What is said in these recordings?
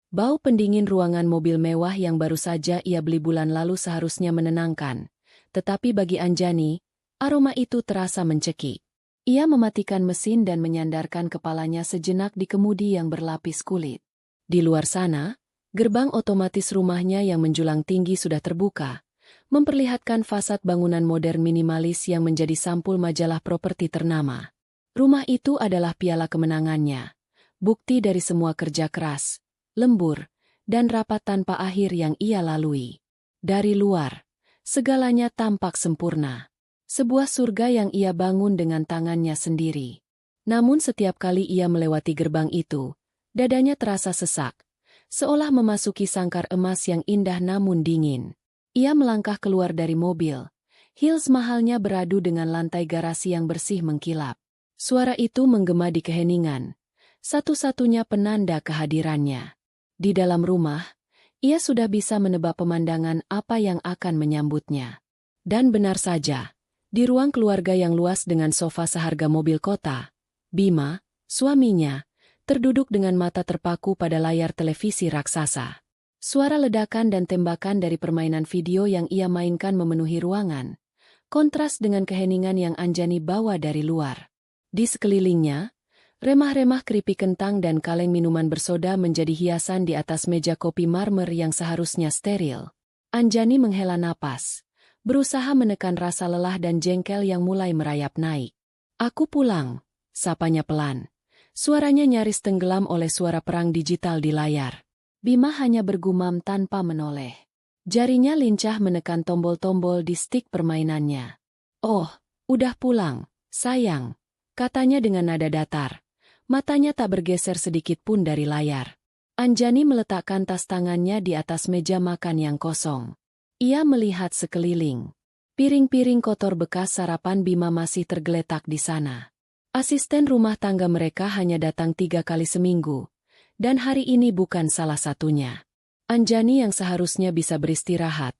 Bau pendingin ruangan mobil mewah yang baru saja ia beli bulan lalu seharusnya menenangkan. Tetapi bagi Anjani, aroma itu terasa mencekik. Ia mematikan mesin dan menyandarkan kepalanya sejenak di kemudi yang berlapis kulit. Di luar sana, gerbang otomatis rumahnya yang menjulang tinggi sudah terbuka, memperlihatkan fasad bangunan modern minimalis yang menjadi sampul majalah properti ternama. Rumah itu adalah piala kemenangannya, bukti dari semua kerja keras, lembur, dan rapat tanpa akhir yang ia lalui. Dari luar, segalanya tampak sempurna. Sebuah surga yang ia bangun dengan tangannya sendiri. Namun setiap kali ia melewati gerbang itu, dadanya terasa sesak, seolah memasuki sangkar emas yang indah namun dingin. Ia melangkah keluar dari mobil. Heels mahalnya beradu dengan lantai garasi yang bersih mengkilap. Suara itu menggema di keheningan, satu-satunya penanda kehadirannya. Di dalam rumah, ia sudah bisa menebak pemandangan apa yang akan menyambutnya. Dan benar saja, di ruang keluarga yang luas dengan sofa seharga mobil kota, Bima, suaminya, terduduk dengan mata terpaku pada layar televisi raksasa. Suara ledakan dan tembakan dari permainan video yang ia mainkan memenuhi ruangan, kontras dengan keheningan yang Anjani bawa dari luar. Di sekelilingnya, remah-remah keripik kentang dan kaleng minuman bersoda menjadi hiasan di atas meja kopi marmer yang seharusnya steril. Anjani menghela napas, berusaha menekan rasa lelah dan jengkel yang mulai merayap naik. "Aku pulang," sapanya pelan. Suaranya nyaris tenggelam oleh suara perang digital di layar. Bima hanya bergumam tanpa menoleh. Jarinya lincah menekan tombol-tombol di stik permainannya. "Oh, udah pulang, sayang," katanya dengan nada datar. Matanya tak bergeser sedikit pun dari layar. Anjani meletakkan tas tangannya di atas meja makan yang kosong. Ia melihat sekeliling. Piring-piring kotor bekas sarapan Bima masih tergeletak di sana. Asisten rumah tangga mereka hanya datang 3 kali seminggu, dan hari ini bukan salah satunya. Anjani yang seharusnya bisa beristirahat,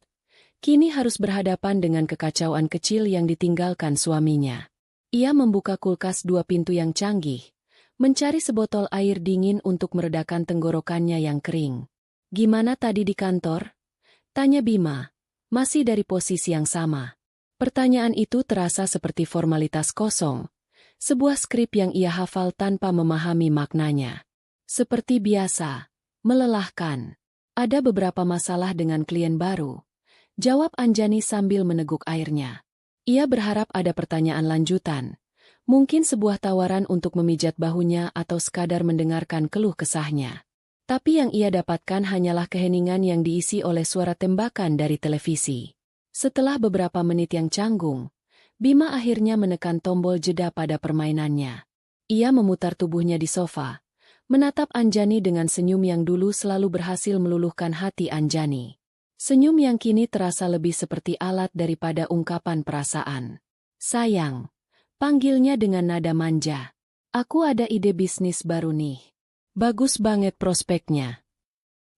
kini harus berhadapan dengan kekacauan kecil yang ditinggalkan suaminya. Ia membuka kulkas 2 pintu yang canggih, mencari sebotol air dingin untuk meredakan tenggorokannya yang kering. "Gimana tadi di kantor?" tanya Bima, masih dari posisi yang sama. Pertanyaan itu terasa seperti formalitas kosong, sebuah skrip yang ia hafal tanpa memahami maknanya. "Seperti biasa, melelahkan. Ada beberapa masalah dengan klien baru," jawab Anjani sambil meneguk airnya. Ia berharap ada pertanyaan lanjutan, mungkin sebuah tawaran untuk memijat bahunya atau sekadar mendengarkan keluh kesahnya. Tapi yang ia dapatkan hanyalah keheningan yang diisi oleh suara tembakan dari televisi. Setelah beberapa menit yang canggung, Bima akhirnya menekan tombol jeda pada permainannya. Ia memutar tubuhnya di sofa, menatap Anjani dengan senyum yang dulu selalu berhasil meluluhkan hati Anjani. Senyum yang kini terasa lebih seperti alat daripada ungkapan perasaan. "Sayang," panggilnya dengan nada manja. "Aku ada ide bisnis baru nih. Bagus banget prospeknya."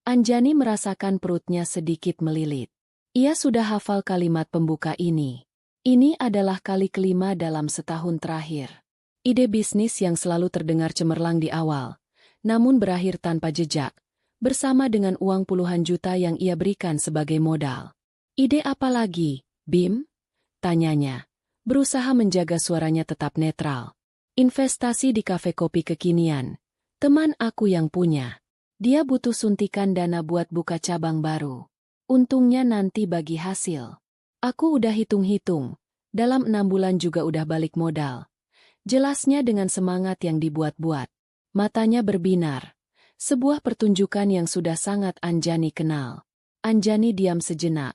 Anjani merasakan perutnya sedikit melilit. Ia sudah hafal kalimat pembuka ini. Ini adalah kali kelima dalam setahun terakhir. Ide bisnis yang selalu terdengar cemerlang di awal, namun berakhir tanpa jejak, bersama dengan uang puluhan juta yang ia berikan sebagai modal. "Ide apa lagi, Bim?" tanyanya, berusaha menjaga suaranya tetap netral. "Investasi di kafe kopi kekinian. Teman aku yang punya. Dia butuh suntikan dana buat buka cabang baru. Untungnya nanti bagi hasil. Aku udah hitung-hitung, dalam 6 bulan juga udah balik modal." Jelasnya dengan semangat yang dibuat-buat. Matanya berbinar. Sebuah pertunjukan yang sudah sangat Anjani kenal. Anjani diam sejenak,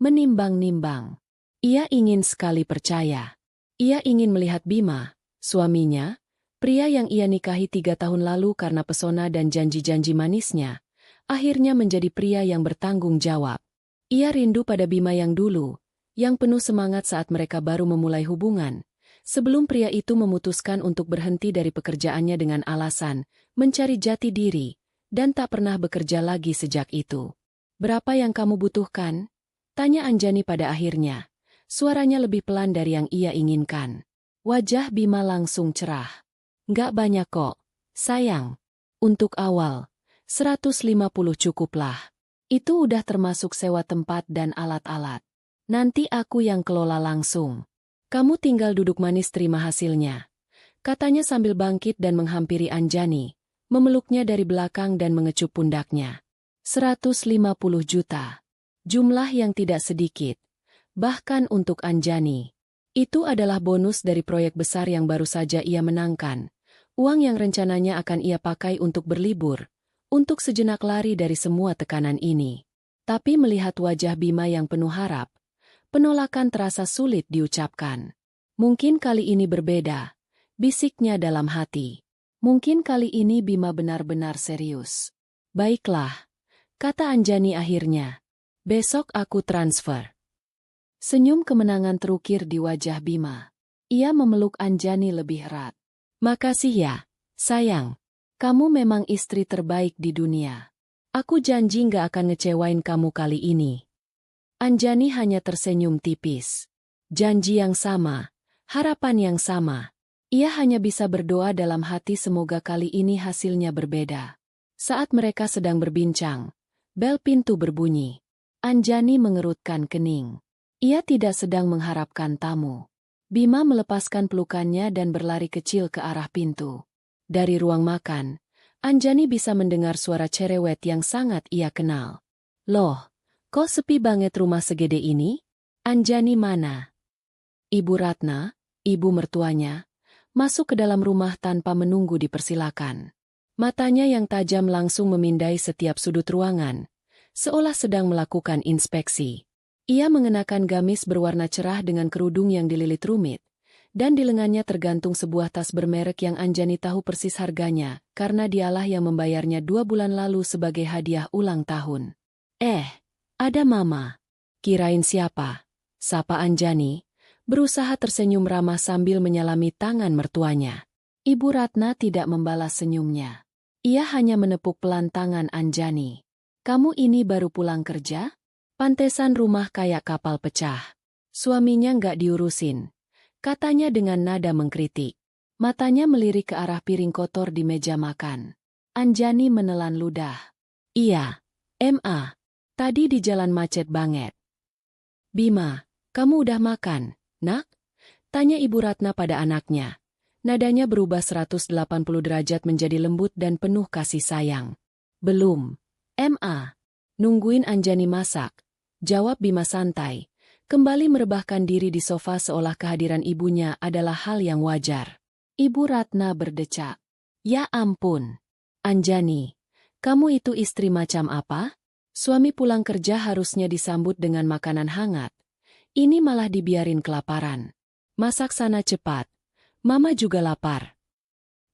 menimbang-nimbang. Ia ingin sekali percaya. Ia ingin melihat Bima, suaminya, pria yang ia nikahi 3 tahun lalu karena pesona dan janji-janji manisnya, akhirnya menjadi pria yang bertanggung jawab. Ia rindu pada Bima yang dulu, yang penuh semangat saat mereka baru memulai hubungan, sebelum pria itu memutuskan untuk berhenti dari pekerjaannya dengan alasan mencari jati diri, dan tak pernah bekerja lagi sejak itu. "Berapa yang kamu butuhkan?" tanya Anjani pada akhirnya. Suaranya lebih pelan dari yang ia inginkan. Wajah Bima langsung cerah. "Nggak banyak kok, sayang. Untuk awal, 150 cukuplah. Itu udah termasuk sewa tempat dan alat-alat. Nanti aku yang kelola langsung. Kamu tinggal duduk manis terima hasilnya. Katanya sambil bangkit dan menghampiri Anjani, memeluknya dari belakang dan mengecup pundaknya. 150 juta. Jumlah yang tidak sedikit. Bahkan untuk Anjani. Itu adalah bonus dari proyek besar yang baru saja ia menangkan. Uang yang rencananya akan ia pakai untuk berlibur. Untuk sejenak lari dari semua tekanan ini. Tapi melihat wajah Bima yang penuh harap, penolakan terasa sulit diucapkan. Mungkin kali ini berbeda, bisiknya dalam hati. Mungkin kali ini Bima benar-benar serius. Baiklah, kata Anjani akhirnya. Besok aku transfer. Senyum kemenangan terukir di wajah Bima. Ia memeluk Anjani lebih erat. Makasih ya, sayang. Kamu memang istri terbaik di dunia. Aku janji nggak akan ngecewain kamu kali ini. Anjani hanya tersenyum tipis. Janji yang sama, harapan yang sama. Ia hanya bisa berdoa dalam hati semoga kali ini hasilnya berbeda. Saat mereka sedang berbincang, bel pintu berbunyi. Anjani mengerutkan kening. Ia tidak sedang mengharapkan tamu. Bima melepaskan pelukannya dan berlari kecil ke arah pintu. Dari ruang makan, Anjani bisa mendengar suara cerewet yang sangat ia kenal. Loh, kok sepi banget rumah segede ini? Anjani mana? Ibu Ratna, ibu mertuanya, masuk ke dalam rumah tanpa menunggu dipersilakan. Matanya yang tajam langsung memindai setiap sudut ruangan, seolah sedang melakukan inspeksi. Ia mengenakan gamis berwarna cerah dengan kerudung yang dililit rumit. Dan di lengannya tergantung sebuah tas bermerek yang Anjani tahu persis harganya, karena dialah yang membayarnya 2 bulan lalu sebagai hadiah ulang tahun. Ada Mama. Kirain siapa? Sapa Anjani, berusaha tersenyum ramah sambil menyalami tangan mertuanya. Ibu Ratna tidak membalas senyumnya. Ia hanya menepuk pelan tangan Anjani. Kamu ini baru pulang kerja? Pantesan rumah kayak kapal pecah. Suaminya nggak diurusin. Katanya dengan nada mengkritik. Matanya melirik ke arah piring kotor di meja makan. Anjani menelan ludah. Iya, Ma. Tadi di jalan macet banget. Bima, kamu udah makan, nak? Tanya Ibu Ratna pada anaknya. Nadanya berubah 180 derajat menjadi lembut dan penuh kasih sayang. Belum. Ma. Nungguin Anjani masak. Jawab Bima santai. Kembali merebahkan diri di sofa seolah kehadiran ibunya adalah hal yang wajar. Ibu Ratna berdecak. Ya ampun. Anjani, kamu itu istri macam apa? Suami pulang kerja harusnya disambut dengan makanan hangat. Ini malah dibiarin kelaparan. Masak sana cepat. Mama juga lapar.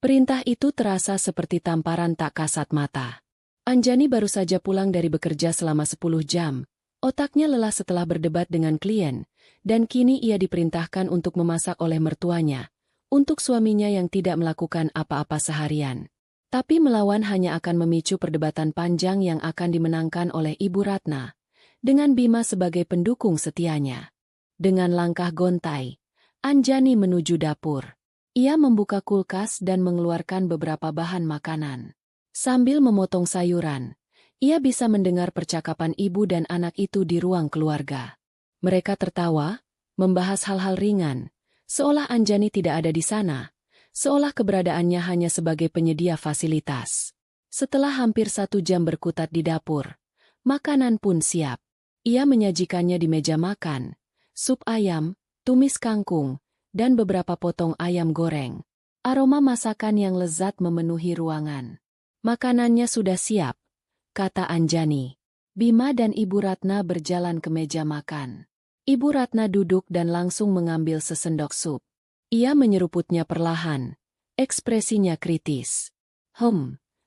Perintah itu terasa seperti tamparan tak kasat mata. Anjani baru saja pulang dari bekerja selama 10 jam. Otaknya lelah setelah berdebat dengan klien, dan kini ia diperintahkan untuk memasak oleh mertuanya, untuk suaminya yang tidak melakukan apa-apa seharian. Tapi melawan hanya akan memicu perdebatan panjang yang akan dimenangkan oleh Ibu Ratna, dengan Bima sebagai pendukung setianya. Dengan langkah gontai, Anjani menuju dapur. Ia membuka kulkas dan mengeluarkan beberapa bahan makanan. Sambil memotong sayuran, ia bisa mendengar percakapan ibu dan anak itu di ruang keluarga. Mereka tertawa, membahas hal-hal ringan, seolah Anjani tidak ada di sana, seolah keberadaannya hanya sebagai penyedia fasilitas. Setelah hampir 1 jam berkutat di dapur, makanan pun siap. Ia menyajikannya di meja makan, sup ayam, tumis kangkung, dan beberapa potong ayam goreng. Aroma masakan yang lezat memenuhi ruangan. Makanannya sudah siap, kata Anjani. Bima dan Ibu Ratna berjalan ke meja makan. Ibu Ratna duduk dan langsung mengambil sesendok sup. Ia menyeruputnya perlahan. Ekspresinya kritis.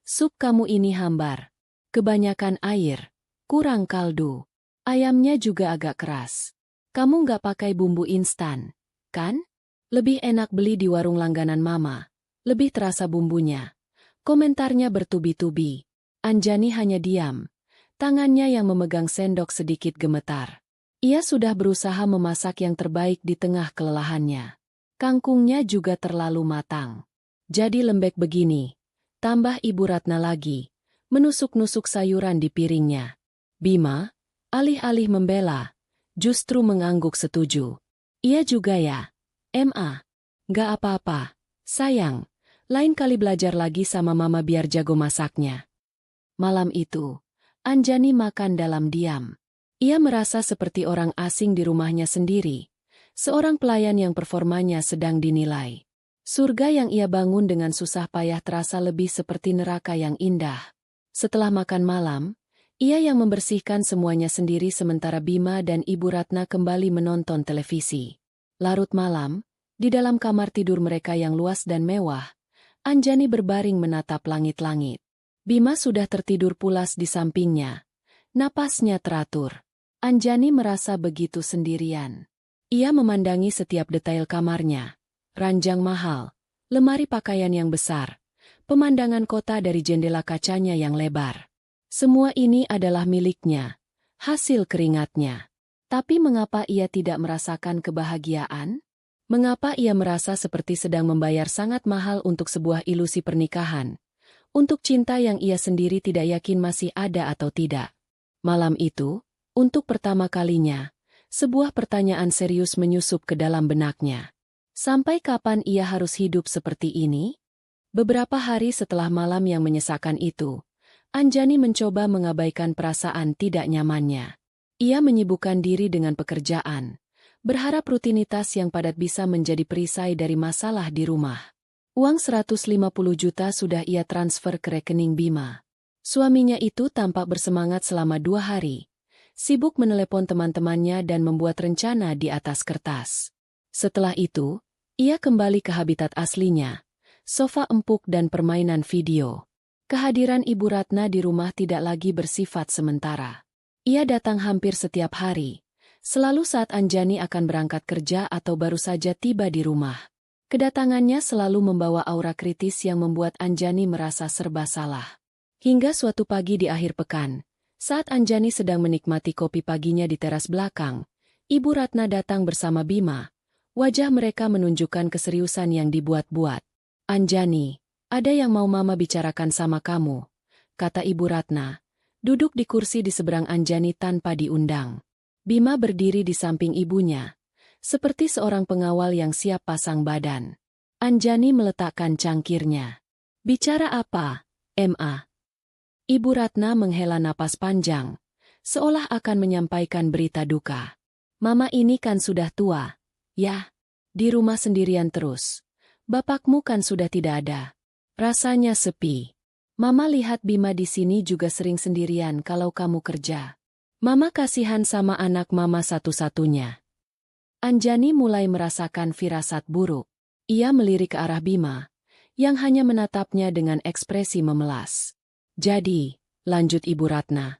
Sup kamu ini hambar. Kebanyakan air. Kurang kaldu. Ayamnya juga agak keras. Kamu nggak pakai bumbu instan, kan? Lebih enak beli di warung langganan Mama. Lebih terasa bumbunya. Komentarnya bertubi-tubi. Anjani hanya diam. Tangannya yang memegang sendok sedikit gemetar. Ia sudah berusaha memasak yang terbaik di tengah kelelahannya. Kangkungnya juga terlalu matang. Jadi lembek begini. Tambah Ibu Ratna lagi. menusuk-nusuk sayuran di piringnya. Bima, alih-alih membela, justru mengangguk setuju. Iya juga ya. Ma, gak apa-apa. Sayang, lain kali belajar lagi sama mama biar jago masaknya. Malam itu, Anjani makan dalam diam. Ia merasa seperti orang asing di rumahnya sendiri. Seorang pelayan yang performanya sedang dinilai. Surga yang ia bangun dengan susah payah terasa lebih seperti neraka yang indah. Setelah makan malam, ia yang membersihkan semuanya sendiri sementara Bima dan Ibu Ratna kembali menonton televisi. Larut malam, di dalam kamar tidur mereka yang luas dan mewah, Anjani berbaring menatap langit-langit. Bima sudah tertidur pulas di sampingnya. Napasnya teratur. Anjani merasa begitu sendirian. Ia memandangi setiap detail kamarnya. Ranjang mahal, lemari pakaian yang besar, pemandangan kota dari jendela kacanya yang lebar. Semua ini adalah miliknya, hasil keringatnya. Tapi mengapa ia tidak merasakan kebahagiaan? Mengapa ia merasa seperti sedang membayar sangat mahal untuk sebuah ilusi pernikahan? Untuk cinta yang ia sendiri tidak yakin masih ada atau tidak. Malam itu, untuk pertama kalinya, sebuah pertanyaan serius menyusup ke dalam benaknya. Sampai kapan ia harus hidup seperti ini? Beberapa hari setelah malam yang menyesakan itu, Anjani mencoba mengabaikan perasaan tidak nyamannya. Ia menyibukkan diri dengan pekerjaan, berharap rutinitas yang padat bisa menjadi perisai dari masalah di rumah. Uang 150 juta sudah ia transfer ke rekening Bima. Suaminya itu tampak bersemangat selama 2 hari, sibuk menelepon teman-temannya dan membuat rencana di atas kertas. Setelah itu, ia kembali ke habitat aslinya, sofa empuk dan permainan video. Kehadiran Ibu Ratna di rumah tidak lagi bersifat sementara. Ia datang hampir setiap hari, selalu saat Anjani akan berangkat kerja atau baru saja tiba di rumah. Kedatangannya selalu membawa aura kritis yang membuat Anjani merasa serba salah. Hingga suatu pagi di akhir pekan, saat Anjani sedang menikmati kopi paginya di teras belakang, Ibu Ratna datang bersama Bima. Wajah mereka menunjukkan keseriusan yang dibuat-buat. Anjani, ada yang mau Mama bicarakan sama kamu, kata Ibu Ratna, duduk di kursi di seberang Anjani tanpa diundang. Bima berdiri di samping ibunya, seperti seorang pengawal yang siap pasang badan. Anjani meletakkan cangkirnya. Bicara apa, Ma? Ibu Ratna menghela napas panjang, seolah akan menyampaikan berita duka. Mama ini kan sudah tua. Ya, di rumah sendirian terus. Bapakmu kan sudah tidak ada. Rasanya sepi. Mama lihat Bima di sini juga sering sendirian kalau kamu kerja. Mama kasihan sama anak mama satu-satunya. Anjani mulai merasakan firasat buruk. Ia melirik ke arah Bima, yang hanya menatapnya dengan ekspresi memelas. Jadi, lanjut Ibu Ratna,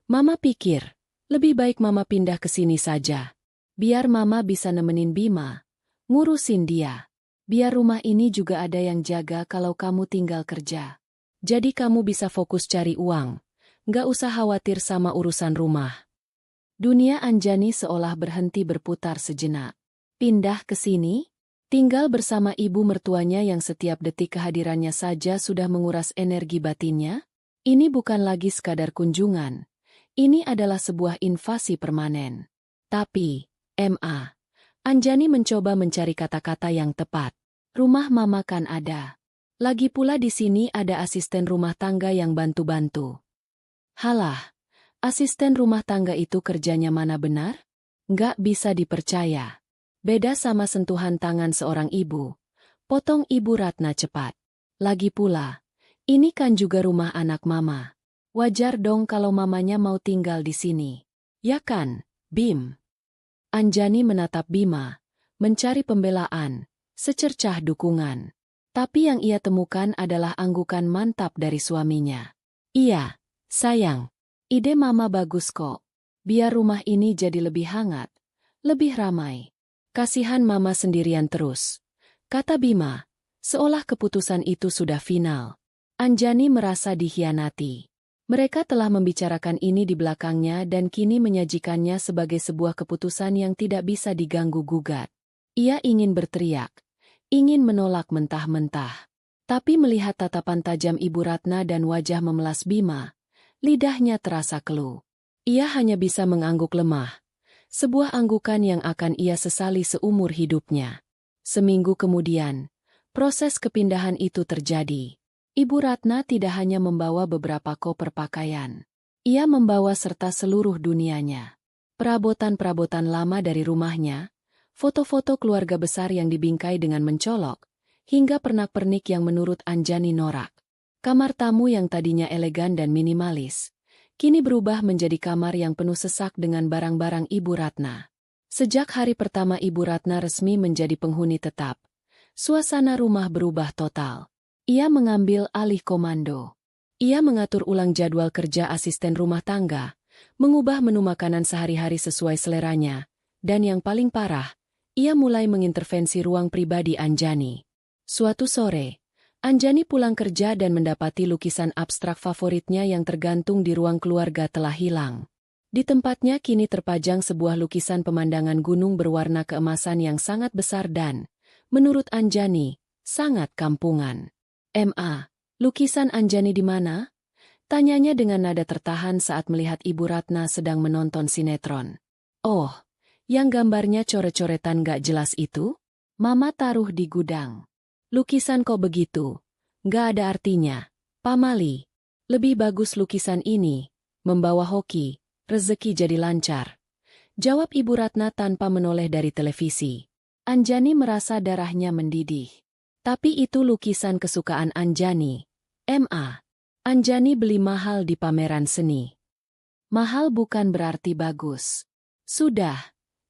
Mama pikir, lebih baik Mama pindah ke sini saja. Biar Mama bisa nemenin Bima, ngurusin dia. Biar rumah ini juga ada yang jaga kalau kamu tinggal kerja. Jadi kamu bisa fokus cari uang, nggak usah khawatir sama urusan rumah. Dunia Anjani seolah berhenti berputar sejenak. Pindah ke sini? Tinggal bersama ibu mertuanya yang setiap detik kehadirannya saja sudah menguras energi batinnya? Ini bukan lagi sekadar kunjungan. Ini adalah sebuah invasi permanen. Tapi, Ma, Anjani mencoba mencari kata-kata yang tepat. Rumah Mama kan ada. Lagi pula di sini ada asisten rumah tangga yang bantu-bantu. Halah, asisten rumah tangga itu kerjanya mana benar? Nggak bisa dipercaya. Beda sama sentuhan tangan seorang ibu. Potong Ibu Ratna cepat. Lagi pula, ini kan juga rumah anak Mama. Wajar dong kalau mamanya mau tinggal di sini. Ya kan, Bim? Anjani menatap Bima, mencari pembelaan, secercah dukungan. Tapi yang ia temukan adalah anggukan mantap dari suaminya. Iya, sayang. Ide Mama bagus kok. Biar rumah ini jadi lebih hangat, lebih ramai. Kasihan Mama sendirian terus, kata Bima, seolah keputusan itu sudah final. Anjani merasa dikhianati. Mereka telah membicarakan ini di belakangnya dan kini menyajikannya sebagai sebuah keputusan yang tidak bisa diganggu-gugat. Ia ingin berteriak, ingin menolak mentah-mentah. Tapi melihat tatapan tajam Ibu Ratna dan wajah memelas Bima, lidahnya terasa keluh. Ia hanya bisa mengangguk lemah. Sebuah anggukan yang akan ia sesali seumur hidupnya. Seminggu kemudian, proses kepindahan itu terjadi. Ibu Ratna tidak hanya membawa beberapa koper pakaian. Ia membawa serta seluruh dunianya. Perabotan-perabotan lama dari rumahnya, foto-foto keluarga besar yang dibingkai dengan mencolok, hingga pernak-pernik yang menurut Anjani norak. Kamar tamu yang tadinya elegan dan minimalis, kini berubah menjadi kamar yang penuh sesak dengan barang-barang Ibu Ratna. Sejak hari pertama Ibu Ratna resmi menjadi penghuni tetap, suasana rumah berubah total. Ia mengambil alih komando. Ia mengatur ulang jadwal kerja asisten rumah tangga, mengubah menu makanan sehari-hari sesuai seleranya, dan yang paling parah, ia mulai mengintervensi ruang pribadi Anjani. Suatu sore, Anjani pulang kerja dan mendapati lukisan abstrak favoritnya yang tergantung di ruang keluarga telah hilang. Di tempatnya kini terpajang sebuah lukisan pemandangan gunung berwarna keemasan yang sangat besar dan, menurut Anjani, sangat kampungan. "Ma, lukisan Anjani di mana?" Tanyanya dengan nada tertahan saat melihat Ibu Ratna sedang menonton sinetron. "Oh, yang gambarnya coret-coretan gak jelas itu? Mama taruh di gudang." "Lukisan kok begitu? Gak ada artinya, Pamali. Lebih bagus lukisan ini, membawa hoki, rezeki jadi lancar," jawab Ibu Ratna tanpa menoleh dari televisi. Anjani merasa darahnya mendidih. Tapi itu lukisan kesukaan Anjani. Ma. Anjani beli mahal di pameran seni. Mahal bukan berarti bagus. Sudah,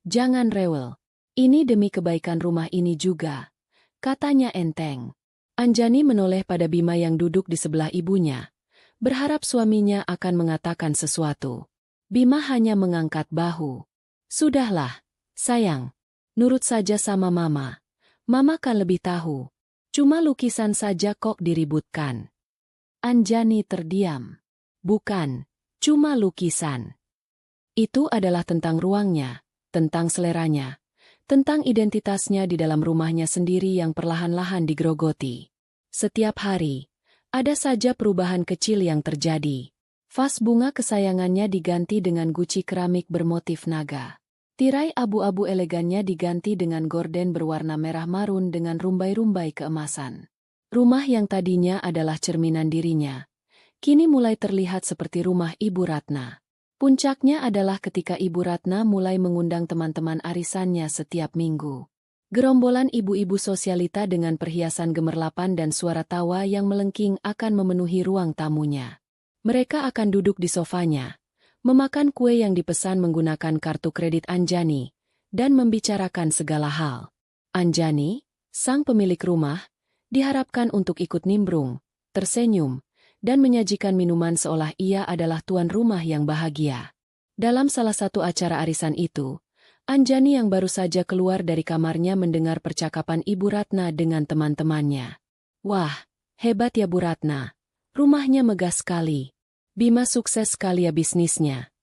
jangan rewel. Ini demi kebaikan rumah ini juga, katanya enteng. Anjani menoleh pada Bima yang duduk di sebelah ibunya, berharap suaminya akan mengatakan sesuatu. Bima hanya mengangkat bahu. "Sudahlah, sayang. Nurut saja sama Mama. Mama kan lebih tahu. Cuma lukisan saja kok diributkan." Anjani terdiam. "Bukan, cuma lukisan. Itu adalah tentang ruangnya, tentang seleranya, tentang identitasnya di dalam rumahnya sendiri yang perlahan-lahan digerogoti. Setiap hari, ada saja perubahan kecil yang terjadi. Vas bunga kesayangannya diganti dengan guci keramik bermotif naga. Tirai abu-abu elegannya diganti dengan gorden berwarna merah marun dengan rumbai-rumbai keemasan. Rumah yang tadinya adalah cerminan dirinya, kini mulai terlihat seperti rumah Ibu Ratna. Puncaknya adalah ketika Ibu Ratna mulai mengundang teman-teman arisannya setiap minggu. Gerombolan ibu-ibu sosialita dengan perhiasan gemerlapan dan suara tawa yang melengking akan memenuhi ruang tamunya. Mereka akan duduk di sofanya, memakan kue yang dipesan menggunakan kartu kredit Anjani, dan membicarakan segala hal. Anjani, sang pemilik rumah, diharapkan untuk ikut nimbrung, tersenyum, dan menyajikan minuman seolah ia adalah tuan rumah yang bahagia. Dalam salah satu acara arisan itu, Anjani yang baru saja keluar dari kamarnya mendengar percakapan Ibu Ratna dengan teman-temannya. "Wah, hebat ya Bu Ratna. Rumahnya megah sekali. Bima sukses sekali ya bisnisnya,"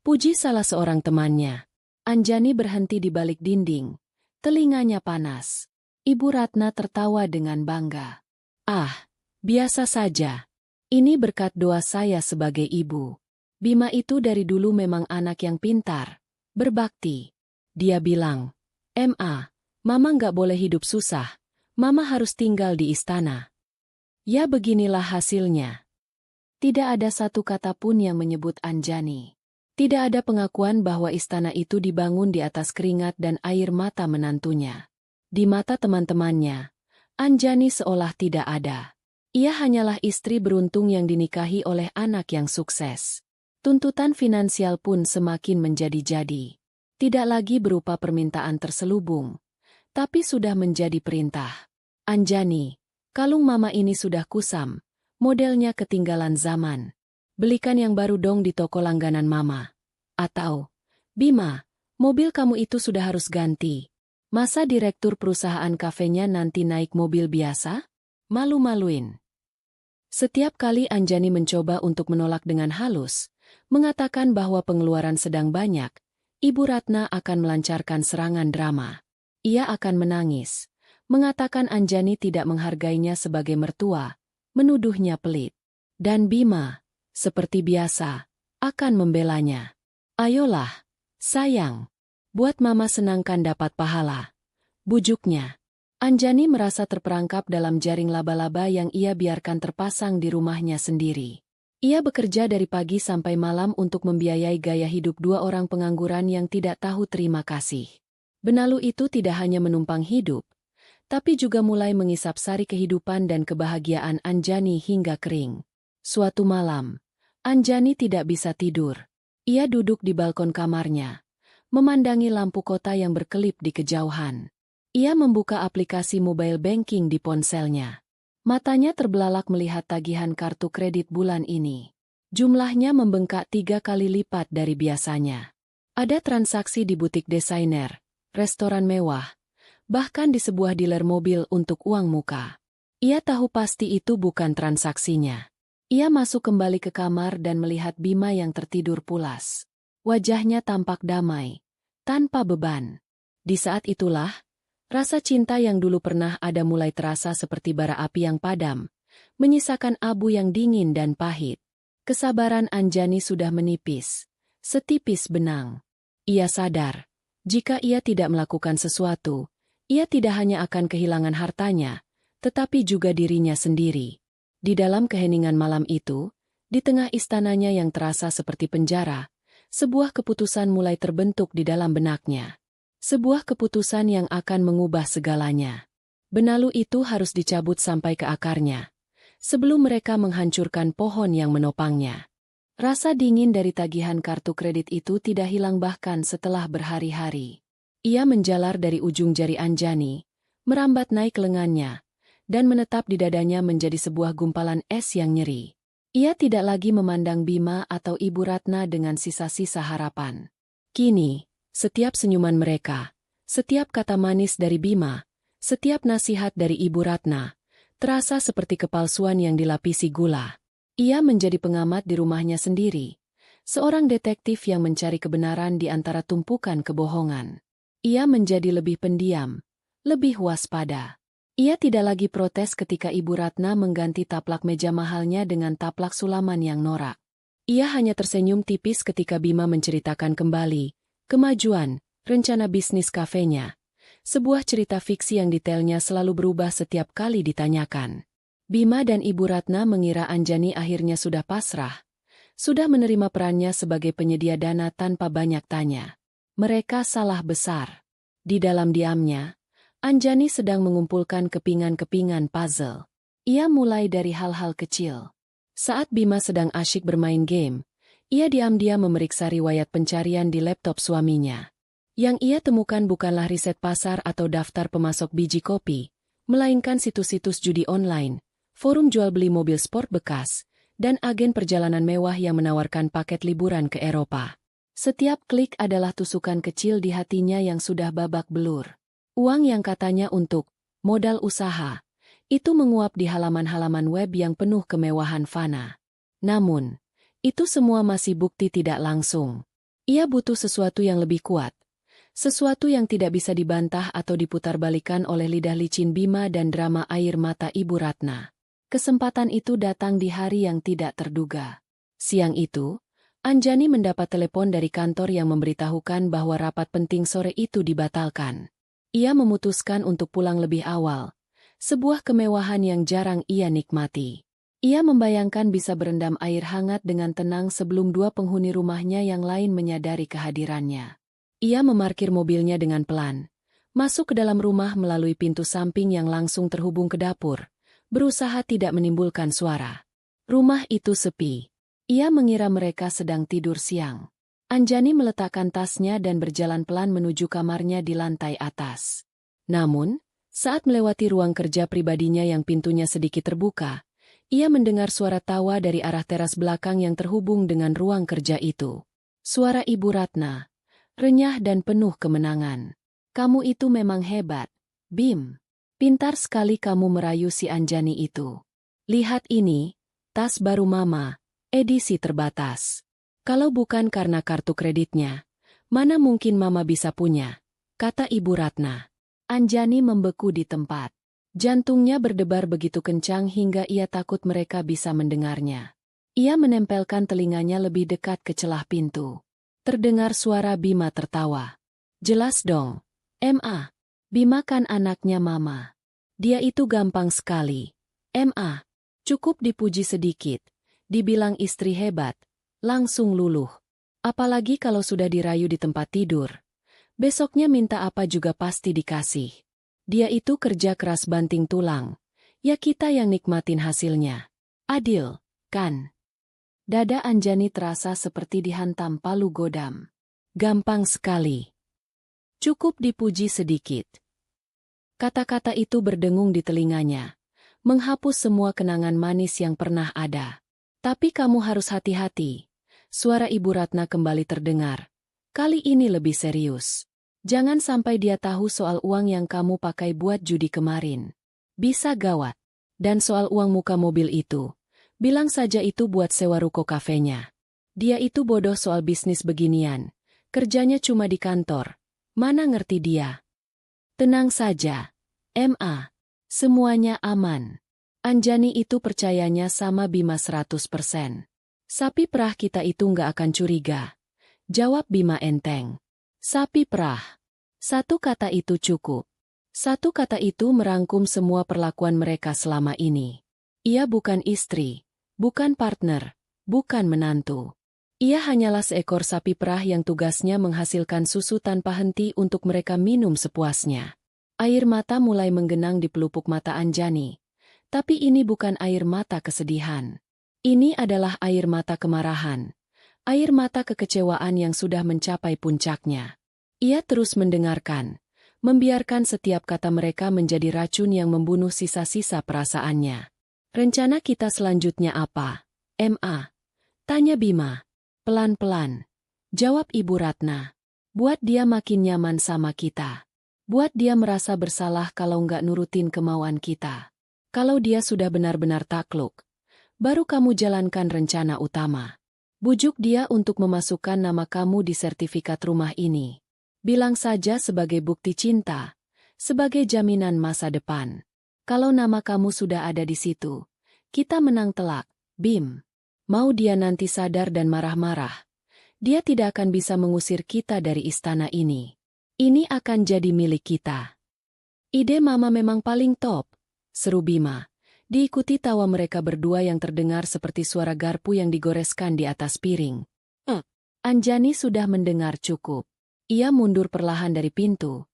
puji salah seorang temannya. Anjani berhenti di balik dinding. Telinganya panas. Ibu Ratna tertawa dengan bangga. "Ah, biasa saja. Ini berkat doa saya sebagai ibu. Bima itu dari dulu memang anak yang pintar, berbakti. Dia bilang, 'Ma, Mama nggak boleh hidup susah. Mama harus tinggal di istana.' Ya beginilah hasilnya." Tidak ada satu kata pun yang menyebut Anjani. Tidak ada pengakuan bahwa istana itu dibangun di atas keringat dan air mata menantunya. Di mata teman-temannya, Anjani seolah tidak ada. Ia hanyalah istri beruntung yang dinikahi oleh anak yang sukses. Tuntutan finansial pun semakin menjadi-jadi. Tidak lagi berupa permintaan terselubung, tapi sudah menjadi perintah. "Anjani, kalung Mama ini sudah kusam, modelnya ketinggalan zaman. Belikan yang baru dong di toko langganan Mama." Atau, "Bima, mobil kamu itu sudah harus ganti. Masa direktur perusahaan kafenya nanti naik mobil biasa? Malu-maluin." Setiap kali Anjani mencoba untuk menolak dengan halus, mengatakan bahwa pengeluaran sedang banyak, Ibu Ratna akan melancarkan serangan drama. Ia akan menangis, mengatakan Anjani tidak menghargainya sebagai mertua, menuduhnya pelit. Dan Bima, seperti biasa, akan membelanya. Ayolah, sayang. Buat mama senangkan dapat pahala. Bujuknya. Anjani merasa terperangkap dalam jaring laba-laba yang ia biarkan terpasang di rumahnya sendiri. Ia bekerja dari pagi sampai malam untuk membiayai gaya hidup dua orang pengangguran yang tidak tahu terima kasih. Benalu itu tidak hanya menumpang hidup, tapi juga mulai mengisap sari kehidupan dan kebahagiaan Anjani hingga kering. Suatu malam, Anjani tidak bisa tidur. Ia duduk di balkon kamarnya, memandangi lampu kota yang berkelip di kejauhan. Ia membuka aplikasi mobile banking di ponselnya. Matanya terbelalak melihat tagihan kartu kredit bulan ini. Jumlahnya membengkak 3 kali lipat dari biasanya. Ada transaksi di butik desainer, restoran mewah, bahkan di sebuah dealer mobil untuk uang muka. Ia tahu pasti itu bukan transaksinya. Ia masuk kembali ke kamar dan melihat Bima yang tertidur pulas. Wajahnya tampak damai, tanpa beban. Di saat itulah, rasa cinta yang dulu pernah ada mulai terasa seperti bara api yang padam, menyisakan abu yang dingin dan pahit. Kesabaran Anjani sudah menipis, setipis benang. Ia sadar, jika ia tidak melakukan sesuatu, ia tidak hanya akan kehilangan hartanya, tetapi juga dirinya sendiri. Di dalam keheningan malam itu, di tengah istananya yang terasa seperti penjara, sebuah keputusan mulai terbentuk di dalam benaknya. Sebuah keputusan yang akan mengubah segalanya. Benalu itu harus dicabut sampai ke akarnya, sebelum mereka menghancurkan pohon yang menopangnya. Rasa dingin dari tagihan kartu kredit itu tidak hilang bahkan setelah berhari-hari. Ia menjalar dari ujung jari Anjani, merambat naik lengannya, dan menetap di dadanya menjadi sebuah gumpalan es yang nyeri. Ia tidak lagi memandang Bima atau Ibu Ratna dengan sisa-sisa harapan. Kini, setiap senyuman mereka, setiap kata manis dari Bima, setiap nasihat dari Ibu Ratna, terasa seperti kepalsuan yang dilapisi gula. Ia menjadi pengamat di rumahnya sendiri, seorang detektif yang mencari kebenaran di antara tumpukan kebohongan. Ia menjadi lebih pendiam, lebih waspada. Ia tidak lagi protes ketika Ibu Ratna mengganti taplak meja mahalnya dengan taplak sulaman yang norak. Ia hanya tersenyum tipis ketika Bima menceritakan kembali kemajuan, rencana bisnis kafenya. Sebuah cerita fiksi yang detailnya selalu berubah setiap kali ditanyakan. Bima dan Ibu Ratna mengira Anjani akhirnya sudah pasrah, sudah menerima perannya sebagai penyedia dana tanpa banyak tanya. Mereka salah besar. Di dalam diamnya, Anjani sedang mengumpulkan kepingan-kepingan puzzle. Ia mulai dari hal-hal kecil. Saat Bima sedang asyik bermain game, ia diam-diam memeriksa riwayat pencarian di laptop suaminya. Yang ia temukan bukanlah riset pasar atau daftar pemasok biji kopi, melainkan situs-situs judi online, forum jual-beli mobil sport bekas, dan agen perjalanan mewah yang menawarkan paket liburan ke Eropa. Setiap klik adalah tusukan kecil di hatinya yang sudah babak belur. Uang yang katanya untuk modal usaha, itu menguap di halaman-halaman web yang penuh kemewahan fana. Namun, itu semua masih bukti tidak langsung. Ia butuh sesuatu yang lebih kuat. Sesuatu yang tidak bisa dibantah atau diputarbalikan oleh lidah licin Bima dan drama air mata Ibu Ratna. Kesempatan itu datang di hari yang tidak terduga. Siang itu, Anjani mendapat telepon dari kantor yang memberitahukan bahwa rapat penting sore itu dibatalkan. Ia memutuskan untuk pulang lebih awal, sebuah kemewahan yang jarang ia nikmati. Ia membayangkan bisa berendam air hangat dengan tenang sebelum dua penghuni rumahnya yang lain menyadari kehadirannya. Ia memarkir mobilnya dengan pelan, masuk ke dalam rumah melalui pintu samping yang langsung terhubung ke dapur, berusaha tidak menimbulkan suara. Rumah itu sepi. Ia mengira mereka sedang tidur siang. Anjani meletakkan tasnya dan berjalan pelan menuju kamarnya di lantai atas. Namun, saat melewati ruang kerja pribadinya yang pintunya sedikit terbuka, ia mendengar suara tawa dari arah teras belakang yang terhubung dengan ruang kerja itu. Suara Ibu Ratna, renyah dan penuh kemenangan. "Kamu itu memang hebat, Bim. Pintar sekali kamu merayu si Anjani itu. Lihat ini, tas baru Mama, edisi terbatas. Kalau bukan karena kartu kreditnya, mana mungkin Mama bisa punya," kata Ibu Ratna. Anjani membeku di tempat. Jantungnya berdebar begitu kencang hingga ia takut mereka bisa mendengarnya. Ia menempelkan telinganya lebih dekat ke celah pintu. Terdengar suara Bima tertawa. Jelas dong. Ma. Bima kan anaknya Mama. Dia itu gampang sekali. Ma. Cukup dipuji sedikit. Dibilang istri hebat. Langsung luluh. Apalagi kalau sudah dirayu di tempat tidur. Besoknya minta apa juga pasti dikasih. Dia itu kerja keras banting tulang. Ya kita yang nikmatin hasilnya. Adil, kan? Dada Anjani terasa seperti dihantam palu godam. Gampang sekali. Cukup dipuji sedikit. Kata-kata itu berdengung di telinganya. Menghapus semua kenangan manis yang pernah ada. Tapi kamu harus hati-hati. Suara Ibu Ratna kembali terdengar. Kali ini lebih serius. Jangan sampai dia tahu soal uang yang kamu pakai buat judi kemarin. Bisa gawat. Dan soal uang muka mobil itu. Bilang saja itu buat sewa ruko kafenya. Dia itu bodoh soal bisnis beginian. Kerjanya cuma di kantor. Mana ngerti dia. Tenang saja. Ma. Semuanya aman. Anjani itu percayanya sama Bima 100%. Sapi perah kita itu nggak akan curiga. Jawab Bima enteng. Sapi perah. Satu kata itu cukup. Satu kata itu merangkum semua perlakuan mereka selama ini. Ia bukan istri, bukan partner, bukan menantu. Ia hanyalah seekor sapi perah yang tugasnya menghasilkan susu tanpa henti untuk mereka minum sepuasnya. Air mata mulai menggenang di pelupuk mata Anjani. Tapi ini bukan air mata kesedihan. Ini adalah air mata kemarahan. Air mata kekecewaan yang sudah mencapai puncaknya. Ia terus mendengarkan, membiarkan setiap kata mereka menjadi racun yang membunuh sisa-sisa perasaannya. Rencana kita selanjutnya apa? Ma. Tanya Bima. Pelan-pelan. Jawab Ibu Ratna. Buat dia makin nyaman sama kita. Buat dia merasa bersalah kalau nggak nurutin kemauan kita. Kalau dia sudah benar-benar takluk, baru kamu jalankan rencana utama. Bujuk dia untuk memasukkan nama kamu di sertifikat rumah ini. Bilang saja sebagai bukti cinta, sebagai jaminan masa depan. Kalau nama kamu sudah ada di situ, kita menang telak, Bim. Mau dia nanti sadar dan marah-marah, dia tidak akan bisa mengusir kita dari istana ini. Ini akan jadi milik kita. Ide Mama memang paling top, seru Bima. Diikuti tawa mereka berdua yang terdengar seperti suara garpu yang digoreskan di atas piring. Anjani sudah mendengar cukup. Ia mundur perlahan dari pintu.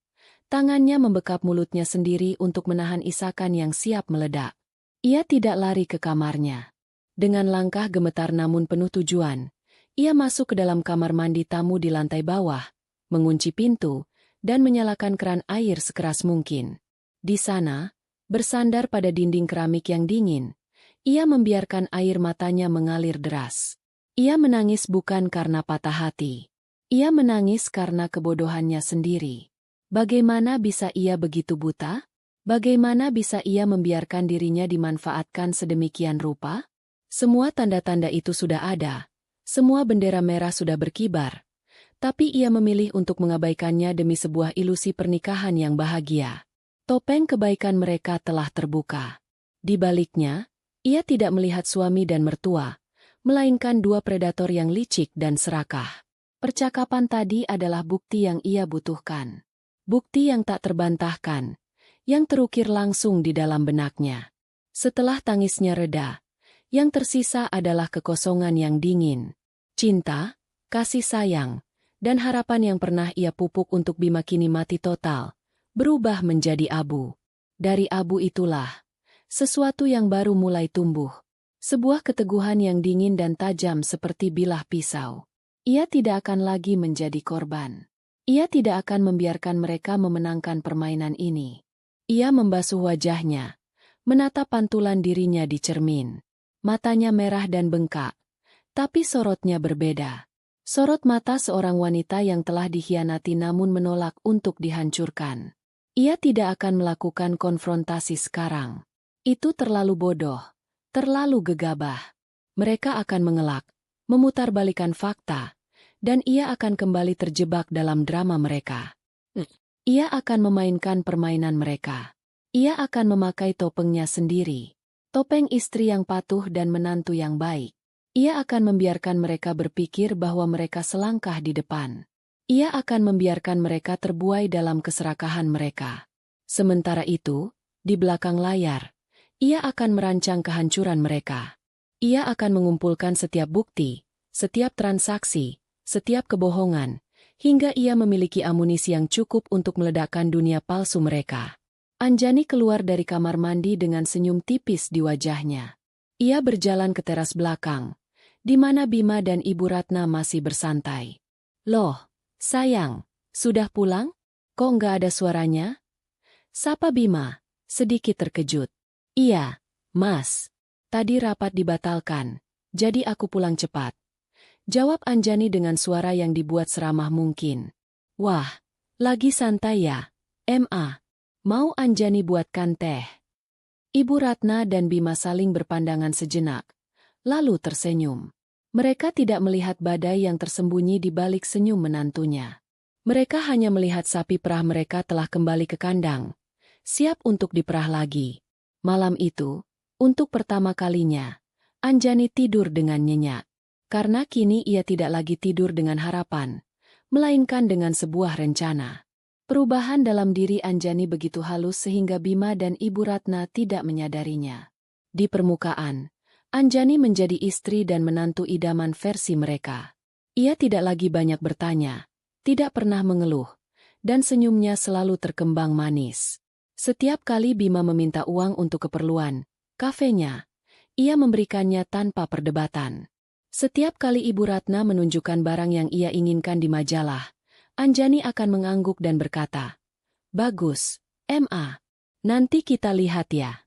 Tangannya membekap mulutnya sendiri untuk menahan isakan yang siap meledak. Ia tidak lari ke kamarnya. Dengan langkah gemetar namun penuh tujuan, ia masuk ke dalam kamar mandi tamu di lantai bawah, mengunci pintu, dan menyalakan keran air sekeras mungkin. Di sana, bersandar pada dinding keramik yang dingin, ia membiarkan air matanya mengalir deras. Ia menangis bukan karena patah hati. Ia menangis karena kebodohannya sendiri. Bagaimana bisa ia begitu buta? Bagaimana bisa ia membiarkan dirinya dimanfaatkan sedemikian rupa? Semua tanda-tanda itu sudah ada. Semua bendera merah sudah berkibar. Tapi ia memilih untuk mengabaikannya demi sebuah ilusi pernikahan yang bahagia. Topeng kebaikan mereka telah terbuka. Di baliknya, ia tidak melihat suami dan mertua, melainkan dua predator yang licik dan serakah. Percakapan tadi adalah bukti yang ia butuhkan. Bukti yang tak terbantahkan, yang terukir langsung di dalam benaknya. Setelah tangisnya reda, yang tersisa adalah kekosongan yang dingin. Cinta, kasih sayang, dan harapan yang pernah ia pupuk untuk Bima kini mati total, berubah menjadi abu. Dari abu itulah, sesuatu yang baru mulai tumbuh. Sebuah keteguhan yang dingin dan tajam seperti bilah pisau. Ia tidak akan lagi menjadi korban. Ia tidak akan membiarkan mereka memenangkan permainan ini. Ia membasuh wajahnya, menatap pantulan dirinya di cermin. Matanya merah dan bengkak, tapi sorotnya berbeda. Sorot mata seorang wanita yang telah dikhianati namun menolak untuk dihancurkan. Ia tidak akan melakukan konfrontasi sekarang. Itu terlalu bodoh, terlalu gegabah. Mereka akan mengelak, memutarbalikan fakta, dan ia akan kembali terjebak dalam drama mereka. Ia akan memainkan permainan mereka. Ia akan memakai topengnya sendiri. Topeng istri yang patuh dan menantu yang baik. Ia akan membiarkan mereka berpikir bahwa mereka selangkah di depan. Ia akan membiarkan mereka terbuai dalam keserakahan mereka. Sementara itu, di belakang layar, ia akan merancang kehancuran mereka. Ia akan mengumpulkan setiap bukti, setiap transaksi, setiap kebohongan, hingga ia memiliki amunisi yang cukup untuk meledakkan dunia palsu mereka. Anjani keluar dari kamar mandi dengan senyum tipis di wajahnya. Ia berjalan ke teras belakang, di mana Bima dan Ibu Ratna masih bersantai. "Loh, sayang, sudah pulang? Kok nggak ada suaranya?" sapa Bima, sedikit terkejut. "Iya, Mas. Tadi rapat dibatalkan, jadi aku pulang cepat," jawab Anjani dengan suara yang dibuat seramah mungkin. "Wah, lagi santai ya, Ma. Mau Anjani buatkan teh?" Ibu Ratna dan Bima saling berpandangan sejenak, lalu tersenyum. Mereka tidak melihat badai yang tersembunyi di balik senyum menantunya. Mereka hanya melihat sapi perah mereka telah kembali ke kandang, siap untuk diperah lagi. Malam itu, untuk pertama kalinya, Anjani tidur dengan nyenyak. Karena kini ia tidak lagi tidur dengan harapan, melainkan dengan sebuah rencana. Perubahan dalam diri Anjani begitu halus sehingga Bima dan Ibu Ratna tidak menyadarinya. Di permukaan, Anjani menjadi istri dan menantu idaman versi mereka. Ia tidak lagi banyak bertanya, tidak pernah mengeluh, dan senyumnya selalu terkembang manis. Setiap kali Bima meminta uang untuk keperluan kafenya, ia memberikannya tanpa perdebatan. Setiap kali Ibu Ratna menunjukkan barang yang ia inginkan di majalah, Anjani akan mengangguk dan berkata, "Bagus, Ma. Nanti kita lihat ya."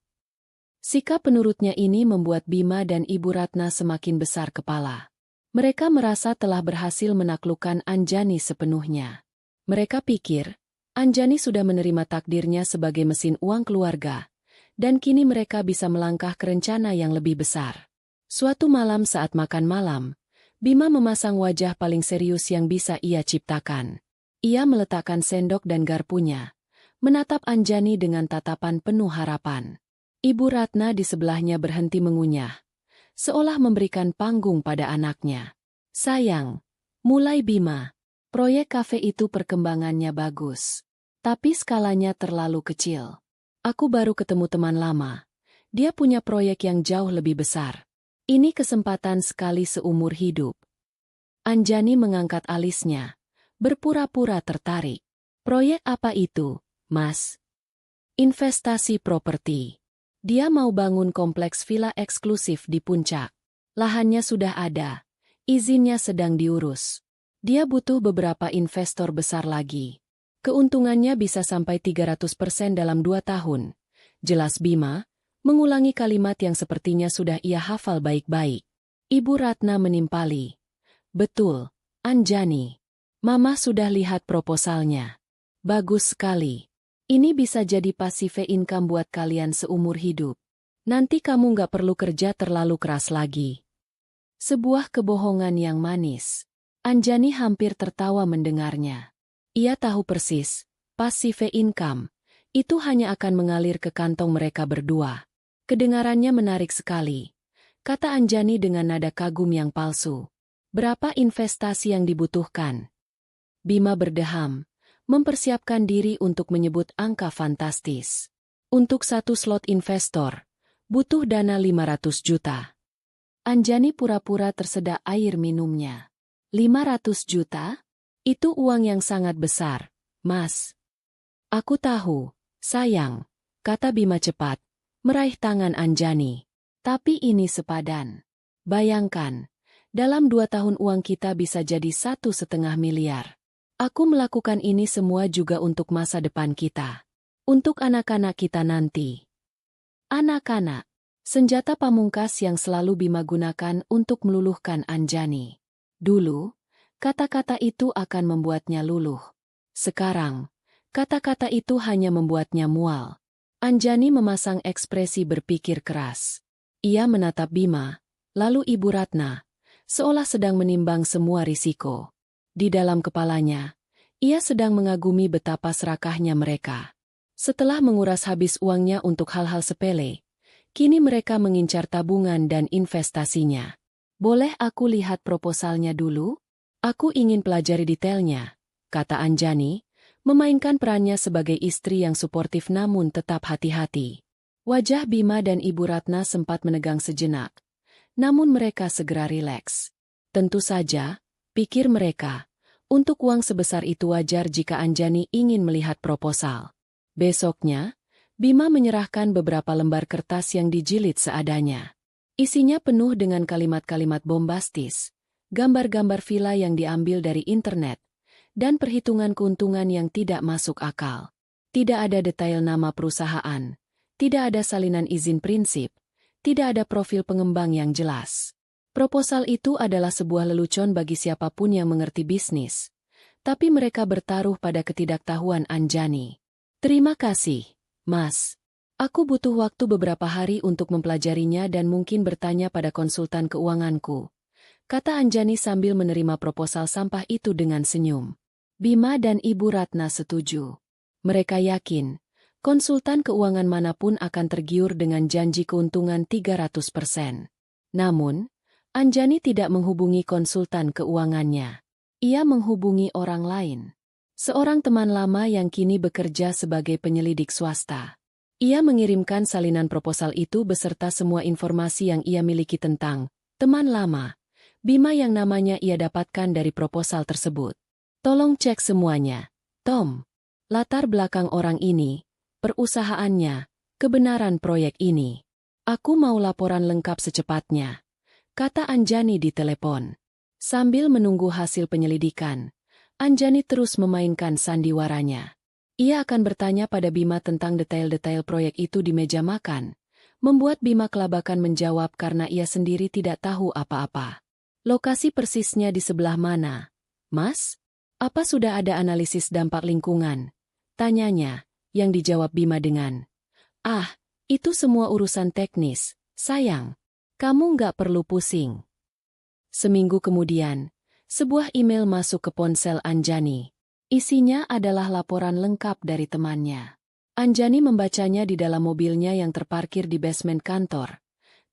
Sikap penurutnya ini membuat Bima dan Ibu Ratna semakin besar kepala. Mereka merasa telah berhasil menaklukkan Anjani sepenuhnya. Mereka pikir, Anjani sudah menerima takdirnya sebagai mesin uang keluarga, dan kini mereka bisa melangkah ke rencana yang lebih besar. Suatu malam saat makan malam, Bima memasang wajah paling serius yang bisa ia ciptakan. Ia meletakkan sendok dan garpunya, menatap Anjani dengan tatapan penuh harapan. Ibu Ratna di sebelahnya berhenti mengunyah, seolah memberikan panggung pada anaknya. "Sayang, mulai Bima. Proyek kafe itu perkembangannya bagus, tapi skalanya terlalu kecil. Aku baru ketemu teman lama. Dia punya proyek yang jauh lebih besar. Ini kesempatan sekali seumur hidup." Anjani mengangkat alisnya, berpura-pura tertarik. "Proyek apa itu, Mas?" "Investasi properti. Dia mau bangun kompleks villa eksklusif di puncak. Lahannya sudah ada, izinnya sedang diurus. Dia butuh beberapa investor besar lagi. Keuntungannya bisa sampai 300% dalam 2 tahun. Jelas Bima, mengulangi kalimat yang sepertinya sudah ia hafal baik-baik. Ibu Ratna menimpali. "Betul, Anjani. Mama sudah lihat proposalnya. Bagus sekali. Ini bisa jadi passive income buat kalian seumur hidup. Nanti kamu nggak perlu kerja terlalu keras lagi." Sebuah kebohongan yang manis. Anjani hampir tertawa mendengarnya. Ia tahu persis, passive income itu hanya akan mengalir ke kantong mereka berdua. Kedengarannya menarik sekali, kata Anjani dengan nada kagum yang palsu. "Berapa investasi yang dibutuhkan?" Bima berdeham, mempersiapkan diri untuk menyebut angka fantastis. Untuk 1 slot investor, butuh dana 500 juta. Anjani pura-pura tersedak air minumnya. 500 juta? Itu uang yang sangat besar, Mas. "Aku tahu, sayang," kata Bima cepat, meraih tangan Anjani. "Tapi ini sepadan. Bayangkan, dalam 2 tahun uang kita bisa jadi 1,5 miliar. Aku melakukan ini semua juga untuk masa depan kita. Untuk anak-anak kita nanti." Anak-anak, senjata pamungkas yang selalu Bima gunakan untuk meluluhkan Anjani. Dulu, kata-kata itu akan membuatnya luluh. Sekarang, kata-kata itu hanya membuatnya mual. Anjani memasang ekspresi berpikir keras. Ia menatap Bima, lalu Ibu Ratna, seolah sedang menimbang semua risiko. Di dalam kepalanya, Ia sedang mengagumi betapa serakahnya mereka. Setelah menguras habis uangnya untuk hal-hal sepele, kini mereka mengincar tabungan dan investasinya. Boleh aku lihat proposalnya dulu? Aku ingin pelajari detailnya, kata Anjani, memainkan perannya sebagai istri yang suportif namun tetap hati-hati. Wajah Bima dan Ibu Ratna sempat menegang sejenak, namun mereka segera rileks. Tentu saja, pikir mereka, untuk uang sebesar itu wajar jika Anjani ingin melihat proposal. Besoknya, Bima menyerahkan beberapa lembar kertas yang dijilid seadanya. Isinya penuh dengan kalimat-kalimat bombastis, gambar-gambar villa yang diambil dari internet, dan perhitungan keuntungan yang tidak masuk akal. Tidak ada detail nama perusahaan, tidak ada salinan izin prinsip, tidak ada profil pengembang yang jelas. Proposal itu adalah sebuah lelucon bagi siapapun yang mengerti bisnis, tapi mereka bertaruh pada ketidaktahuan Anjani. Terima kasih, Mas. Aku butuh waktu beberapa hari untuk mempelajarinya dan mungkin bertanya pada konsultan keuanganku, kata Anjani sambil menerima proposal sampah itu dengan senyum. Bima dan Ibu Ratna setuju. Mereka yakin, konsultan keuangan manapun akan tergiur dengan janji keuntungan 300%. Namun, Anjani tidak menghubungi konsultan keuangannya. Ia menghubungi orang lain. Seorang teman lama yang kini bekerja sebagai penyelidik swasta. Ia mengirimkan salinan proposal itu beserta semua informasi yang ia miliki tentang teman lama, Bima yang namanya ia dapatkan dari proposal tersebut. Tolong cek semuanya, Tom. Latar belakang orang ini, perusahaannya, kebenaran proyek ini. Aku mau laporan lengkap secepatnya, kata Anjani di telepon. Sambil menunggu hasil penyelidikan, Anjani terus memainkan sandiwaranya. Ia akan bertanya pada Bima tentang detail-detail proyek itu di meja makan, membuat Bima kelabakan menjawab karena ia sendiri tidak tahu apa-apa. Lokasi persisnya di sebelah mana, Mas? Apa sudah ada analisis dampak lingkungan? Tanyanya, yang dijawab Bima dengan, itu semua urusan teknis, sayang. Kamu nggak perlu pusing. Seminggu kemudian, sebuah email masuk ke ponsel Anjani. Isinya adalah laporan lengkap dari temannya. Anjani membacanya di dalam mobilnya yang terparkir di basement kantor,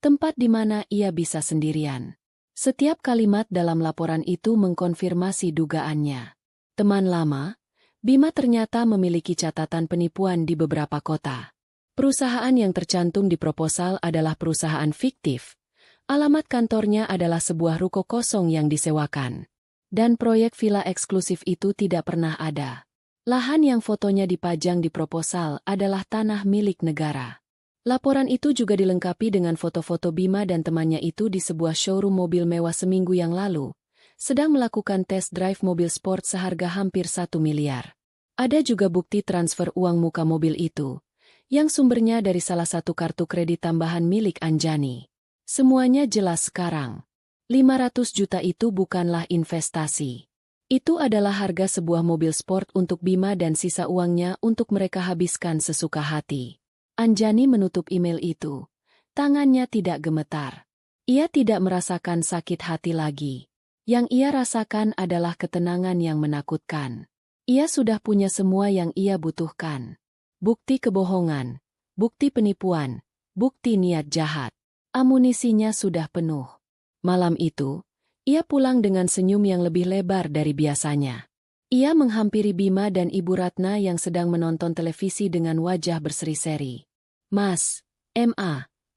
tempat di mana ia bisa sendirian. Setiap kalimat dalam laporan itu mengkonfirmasi dugaannya. Teman lama, Bima ternyata memiliki catatan penipuan di beberapa kota. Perusahaan yang tercantum di proposal adalah perusahaan fiktif. Alamat kantornya adalah sebuah ruko kosong yang disewakan. Dan proyek villa eksklusif itu tidak pernah ada. Lahan yang fotonya dipajang di proposal adalah tanah milik negara. Laporan itu juga dilengkapi dengan foto-foto Bima dan temannya itu di sebuah showroom mobil mewah seminggu yang lalu, sedang melakukan test drive mobil sport seharga hampir 1 miliar. Ada juga bukti transfer uang muka mobil itu, yang sumbernya dari salah satu kartu kredit tambahan milik Anjani. Semuanya jelas sekarang. 500 juta itu bukanlah investasi. Itu adalah harga sebuah mobil sport untuk Bima dan sisa uangnya untuk mereka habiskan sesuka hati. Anjani menutup email itu. Tangannya tidak gemetar. Ia tidak merasakan sakit hati lagi. Yang ia rasakan adalah ketenangan yang menakutkan. Ia sudah punya semua yang ia butuhkan. Bukti kebohongan, bukti penipuan, bukti niat jahat. Amunisinya sudah penuh. Malam itu, ia pulang dengan senyum yang lebih lebar dari biasanya. Ia menghampiri Bima dan Ibu Ratna yang sedang menonton televisi dengan wajah berseri-seri. Mas,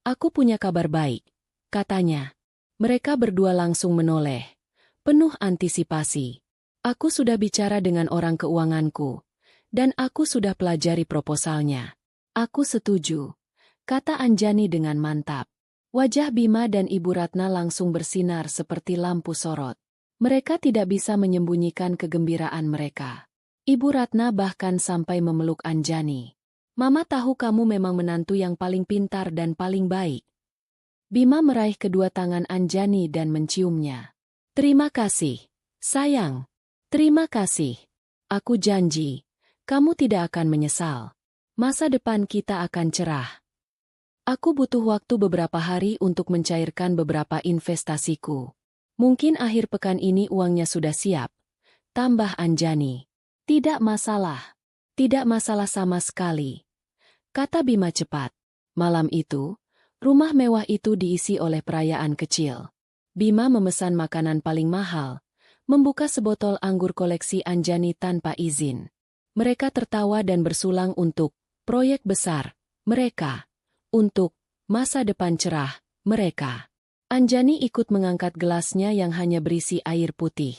aku punya kabar baik, katanya. Mereka berdua langsung menoleh, penuh antisipasi. Aku sudah bicara dengan orang keuanganku, dan aku sudah pelajari proposalnya. Aku setuju, kata Anjani dengan mantap. Wajah Bima dan Ibu Ratna langsung bersinar seperti lampu sorot. Mereka tidak bisa menyembunyikan kegembiraan mereka. Ibu Ratna bahkan sampai memeluk Anjani. Mama tahu kamu memang menantu yang paling pintar dan paling baik. Bima meraih kedua tangan Anjani dan menciumnya. Terima kasih, sayang. Terima kasih. Aku janji, kamu tidak akan menyesal. Masa depan kita akan cerah. Aku butuh waktu beberapa hari untuk mencairkan beberapa investasiku. Mungkin akhir pekan ini uangnya sudah siap, tambah Anjani. Tidak masalah. Tidak masalah sama sekali, kata Bima cepat. Malam itu, rumah mewah itu diisi oleh perayaan kecil. Bima memesan makanan paling mahal, membuka sebotol anggur koleksi Anjani tanpa izin. Mereka tertawa dan bersulang untuk proyek besar mereka, untuk masa depan cerah mereka. Anjani ikut mengangkat gelasnya yang hanya berisi air putih.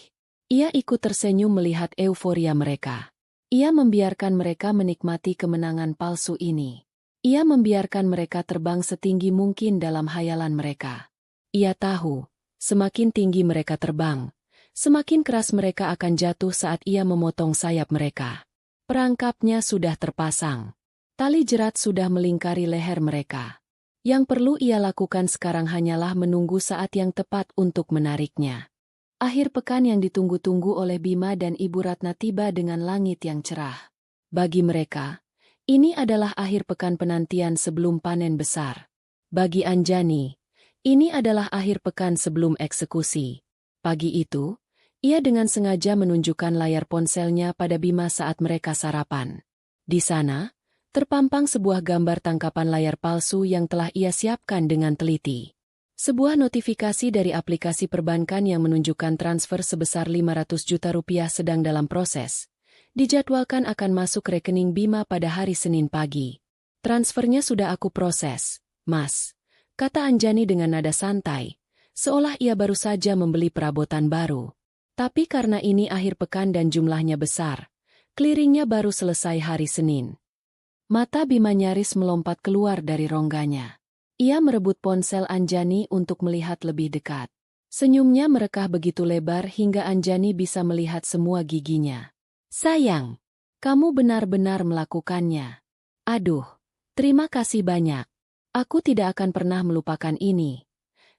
Ia ikut tersenyum melihat euforia mereka. Ia membiarkan mereka menikmati kemenangan palsu ini. Ia membiarkan mereka terbang setinggi mungkin dalam hayalan mereka. Ia tahu, semakin tinggi mereka terbang, semakin keras mereka akan jatuh saat ia memotong sayap mereka. Perangkapnya sudah terpasang. Tali jerat sudah melingkari leher mereka. Yang perlu ia lakukan sekarang hanyalah menunggu saat yang tepat untuk menariknya. Akhir pekan yang ditunggu-tunggu oleh Bima dan Ibu Ratna tiba dengan langit yang cerah. Bagi mereka, ini adalah akhir pekan penantian sebelum panen besar. Bagi Anjani, ini adalah akhir pekan sebelum eksekusi. Pagi itu, ia dengan sengaja menunjukkan layar ponselnya pada Bima saat mereka sarapan. Di sana, terpampang sebuah gambar tangkapan layar palsu yang telah ia siapkan dengan teliti. Sebuah notifikasi dari aplikasi perbankan yang menunjukkan transfer sebesar 500 juta rupiah sedang dalam proses. Dijadwalkan akan masuk rekening Bima pada hari Senin pagi. Transfernya sudah aku proses, Mas, kata Anjani dengan nada santai, seolah ia baru saja membeli perabotan baru. Tapi karena ini akhir pekan dan jumlahnya besar, clearingnya baru selesai hari Senin. Mata Bima nyaris melompat keluar dari rongganya. Ia merebut ponsel Anjani untuk melihat lebih dekat. Senyumnya merekah begitu lebar hingga Anjani bisa melihat semua giginya. Sayang, kamu benar-benar melakukannya. Aduh, terima kasih banyak. Aku tidak akan pernah melupakan ini.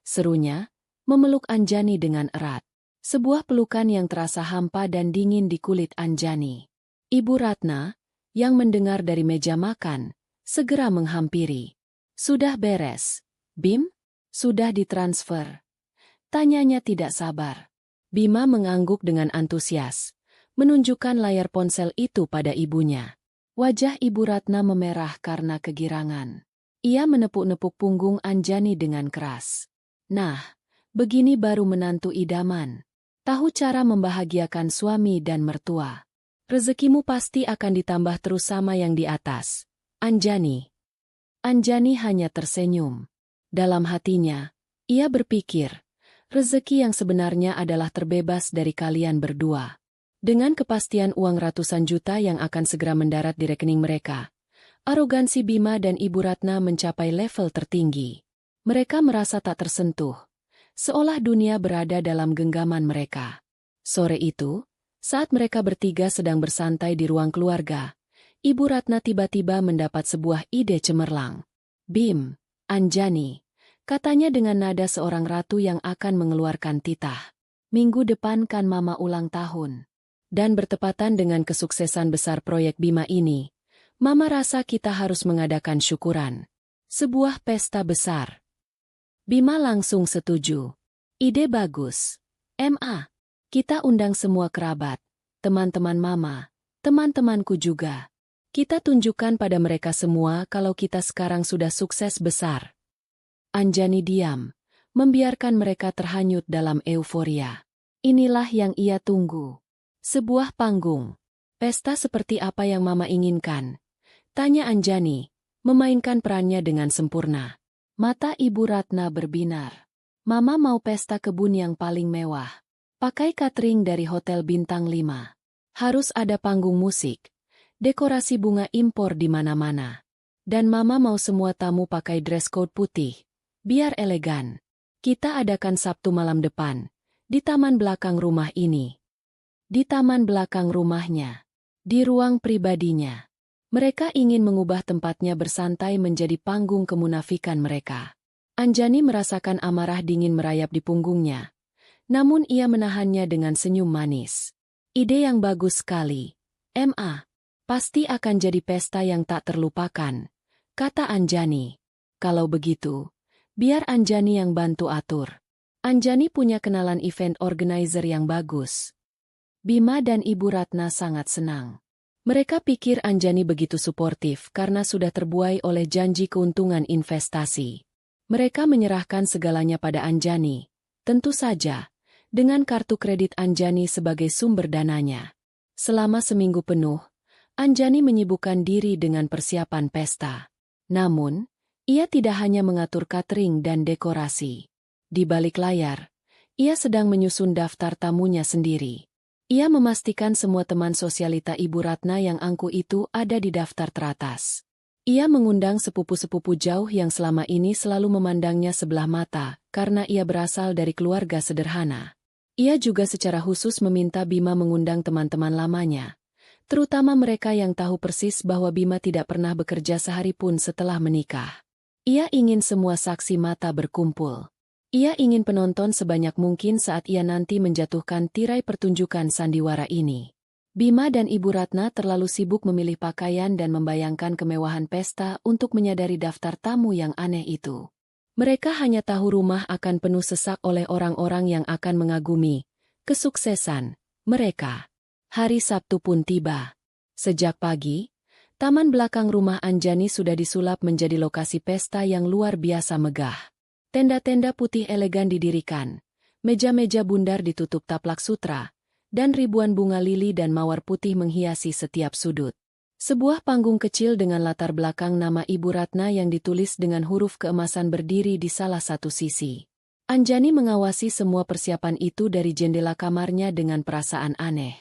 Serunya, memeluk Anjani dengan erat. Sebuah pelukan yang terasa hampa dan dingin di kulit Anjani. Ibu Ratna, yang mendengar dari meja makan, segera menghampiri. Sudah beres, Bim? Sudah ditransfer? Tanyanya tidak sabar. Bima mengangguk dengan antusias, menunjukkan layar ponsel itu pada ibunya. Wajah Ibu Ratna memerah karena kegirangan. Ia menepuk-nepuk punggung Anjani dengan keras. Nah, begini baru menantu idaman. Tahu cara membahagiakan suami dan mertua. Rezekimu pasti akan ditambah terus sama yang di atas, Anjani. Anjani hanya tersenyum. Dalam hatinya, ia berpikir, rezeki yang sebenarnya adalah terbebas dari kalian berdua. Dengan kepastian uang ratusan juta yang akan segera mendarat di rekening mereka, arogansi Bima dan Ibu Ratna mencapai level tertinggi. Mereka merasa tak tersentuh, seolah dunia berada dalam genggaman mereka. Sore itu, saat mereka bertiga sedang bersantai di ruang keluarga, Ibu Ratna tiba-tiba mendapat sebuah ide cemerlang. Bim, Anjani, katanya dengan nada seorang ratu yang akan mengeluarkan titah. Minggu depan kan Mama ulang tahun. Dan bertepatan dengan kesuksesan besar proyek Bima ini, Mama rasa kita harus mengadakan syukuran. Sebuah pesta besar. Bima langsung setuju. Ide bagus. Ma. Kita undang semua kerabat, teman-teman Mama, teman-temanku juga. Kita tunjukkan pada mereka semua kalau kita sekarang sudah sukses besar. Anjani diam, membiarkan mereka terhanyut dalam euforia. Inilah yang ia tunggu. Sebuah panggung. Pesta seperti apa yang Mama inginkan? Tanya Anjani, memainkan perannya dengan sempurna. Mata Ibu Ratna berbinar. Mama mau pesta kebun yang paling mewah. Pakai catering dari Hotel Bintang 5. Harus ada panggung musik. Dekorasi bunga impor di mana-mana. Dan Mama mau semua tamu pakai dress code putih. Biar elegan. Kita adakan Sabtu malam depan. Di taman belakang rumah ini. Di taman belakang rumahnya. Di ruang pribadinya. Mereka ingin mengubah tempatnya bersantai menjadi panggung kemunafikan mereka. Anjani merasakan amarah dingin merayap di punggungnya. Namun ia menahannya dengan senyum manis. Ide yang bagus sekali. Ma. Pasti akan jadi pesta yang tak terlupakan, kata Anjani. Kalau begitu, biar Anjani yang bantu atur. Anjani punya kenalan event organizer yang bagus. Bima dan Ibu Ratna sangat senang. Mereka pikir Anjani begitu suportif karena sudah terbuai oleh janji keuntungan investasi. Mereka menyerahkan segalanya pada Anjani, tentu saja, dengan kartu kredit Anjani sebagai sumber dananya. Selama seminggu penuh, Anjani menyibukkan diri dengan persiapan pesta. Namun, ia tidak hanya mengatur catering dan dekorasi. Di balik layar, ia sedang menyusun daftar tamunya sendiri. Ia memastikan semua teman sosialita Ibu Ratna yang angkuh itu ada di daftar teratas. Ia mengundang sepupu-sepupu jauh yang selama ini selalu memandangnya sebelah mata, karena ia berasal dari keluarga sederhana. Ia juga secara khusus meminta Bima mengundang teman-teman lamanya, terutama mereka yang tahu persis bahwa Bima tidak pernah bekerja sehari pun setelah menikah. Ia ingin semua saksi mata berkumpul. Ia ingin penonton sebanyak mungkin saat ia nanti menjatuhkan tirai pertunjukan sandiwara ini. Bima dan Ibu Ratna terlalu sibuk memilih pakaian dan membayangkan kemewahan pesta untuk menyadari daftar tamu yang aneh itu. Mereka hanya tahu rumah akan penuh sesak oleh orang-orang yang akan mengagumi kesuksesan mereka. Hari Sabtu pun tiba. Sejak pagi, taman belakang rumah Anjani sudah disulap menjadi lokasi pesta yang luar biasa megah. Tenda-tenda putih elegan didirikan, meja-meja bundar ditutup taplak sutra, dan ribuan bunga lili dan mawar putih menghiasi setiap sudut. Sebuah panggung kecil dengan latar belakang nama Ibu Ratna yang ditulis dengan huruf keemasan berdiri di salah satu sisi. Anjani mengawasi semua persiapan itu dari jendela kamarnya dengan perasaan aneh.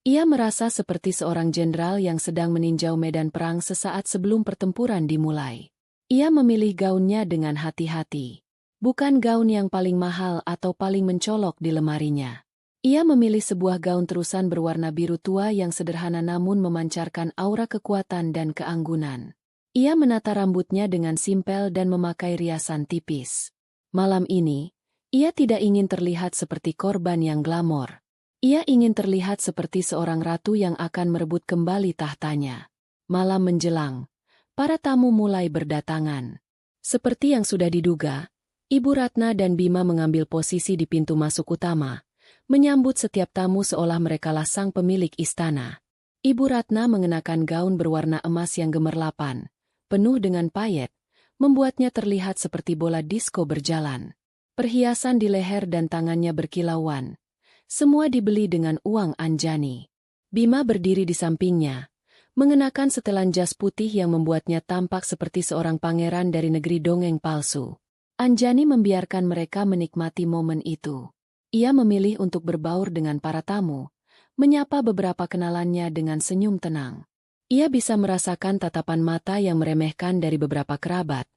Ia merasa seperti seorang jenderal yang sedang meninjau medan perang sesaat sebelum pertempuran dimulai. Ia memilih gaunnya dengan hati-hati. Bukan gaun yang paling mahal atau paling mencolok di lemarinya. Ia memilih sebuah gaun terusan berwarna biru tua yang sederhana namun memancarkan aura kekuatan dan keanggunan. Ia menata rambutnya dengan simpel dan memakai riasan tipis. Malam ini, ia tidak ingin terlihat seperti korban yang glamor. Ia ingin terlihat seperti seorang ratu yang akan merebut kembali tahtanya. Malam menjelang, para tamu mulai berdatangan. Seperti yang sudah diduga, Ibu Ratna dan Bima mengambil posisi di pintu masuk utama, menyambut setiap tamu seolah merekalah sang pemilik istana. Ibu Ratna mengenakan gaun berwarna emas yang gemerlapan, penuh dengan payet, membuatnya terlihat seperti bola disko berjalan. Perhiasan di leher dan tangannya berkilauan. Semua dibeli dengan uang Anjani. Bima berdiri di sampingnya, mengenakan setelan jas putih yang membuatnya tampak seperti seorang pangeran dari negeri dongeng palsu. Anjani membiarkan mereka menikmati momen itu. Ia memilih untuk berbaur dengan para tamu, menyapa beberapa kenalannya dengan senyum tenang. Ia bisa merasakan tatapan mata yang meremehkan dari beberapa kerabat,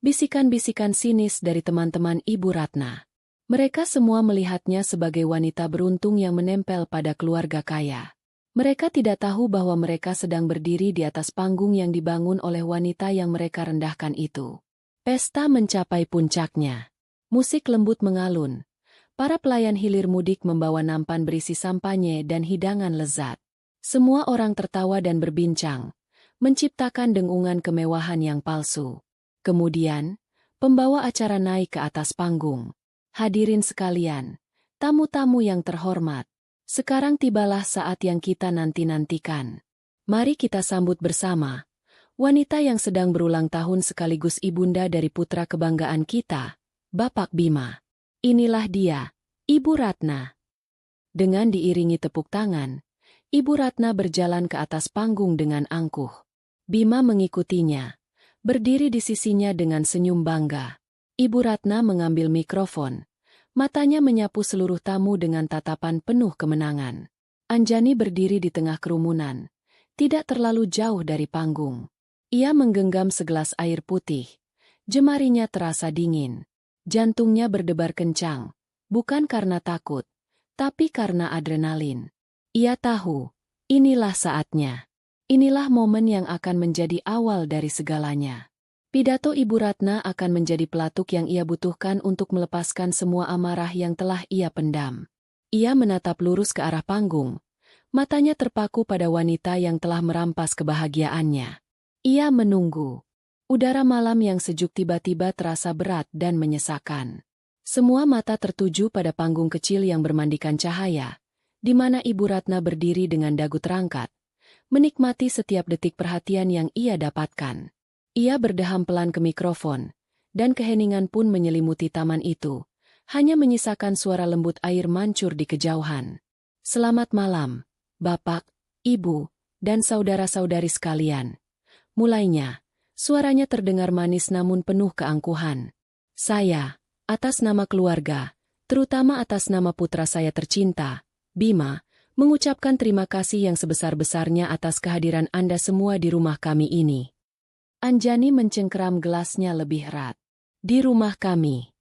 bisikan-bisikan sinis dari teman-teman Ibu Ratna. Mereka semua melihatnya sebagai wanita beruntung yang menempel pada keluarga kaya. Mereka tidak tahu bahwa mereka sedang berdiri di atas panggung yang dibangun oleh wanita yang mereka rendahkan itu. Pesta mencapai puncaknya. Musik lembut mengalun. Para pelayan hilir mudik membawa nampan berisi sampanye dan hidangan lezat. Semua orang tertawa dan berbincang, menciptakan dengungan kemewahan yang palsu. Kemudian, pembawa acara naik ke atas panggung. Hadirin sekalian, tamu-tamu yang terhormat, sekarang tibalah saat yang kita nanti-nantikan. Mari kita sambut bersama wanita yang sedang berulang tahun sekaligus ibunda dari putra kebanggaan kita, Bapak Bima. Inilah dia, Ibu Ratna. Dengan diiringi tepuk tangan, Ibu Ratna berjalan ke atas panggung dengan angkuh. Bima mengikutinya, berdiri di sisinya dengan senyum bangga. Ibu Ratna mengambil mikrofon, matanya menyapu seluruh tamu dengan tatapan penuh kemenangan. Anjani berdiri di tengah kerumunan, tidak terlalu jauh dari panggung. Ia menggenggam segelas air putih. Jemarinya terasa dingin. Jantungnya berdebar kencang, bukan karena takut, tapi karena adrenalin. Ia tahu, inilah saatnya. Inilah momen yang akan menjadi awal dari segalanya. Pidato Ibu Ratna akan menjadi pelatuk yang ia butuhkan untuk melepaskan semua amarah yang telah ia pendam. Ia menatap lurus ke arah panggung. Matanya terpaku pada wanita yang telah merampas kebahagiaannya. Ia menunggu. Udara malam yang sejuk tiba-tiba terasa berat dan menyesakan. Semua mata tertuju pada panggung kecil yang bermandikan cahaya, di mana Ibu Ratna berdiri dengan dagu terangkat, menikmati setiap detik perhatian yang ia dapatkan. Ia berdeham pelan ke mikrofon, dan keheningan pun menyelimuti taman itu, hanya menyisakan suara lembut air mancur di kejauhan. Selamat malam, Bapak, Ibu, dan saudara-saudari sekalian. Mulainya, suaranya terdengar manis namun penuh keangkuhan. Saya, atas nama keluarga, terutama atas nama putra saya tercinta, Bima, mengucapkan terima kasih yang sebesar-besarnya atas kehadiran Anda semua di rumah kami ini. Anjani mencengkeram gelasnya lebih erat. Di rumah kami.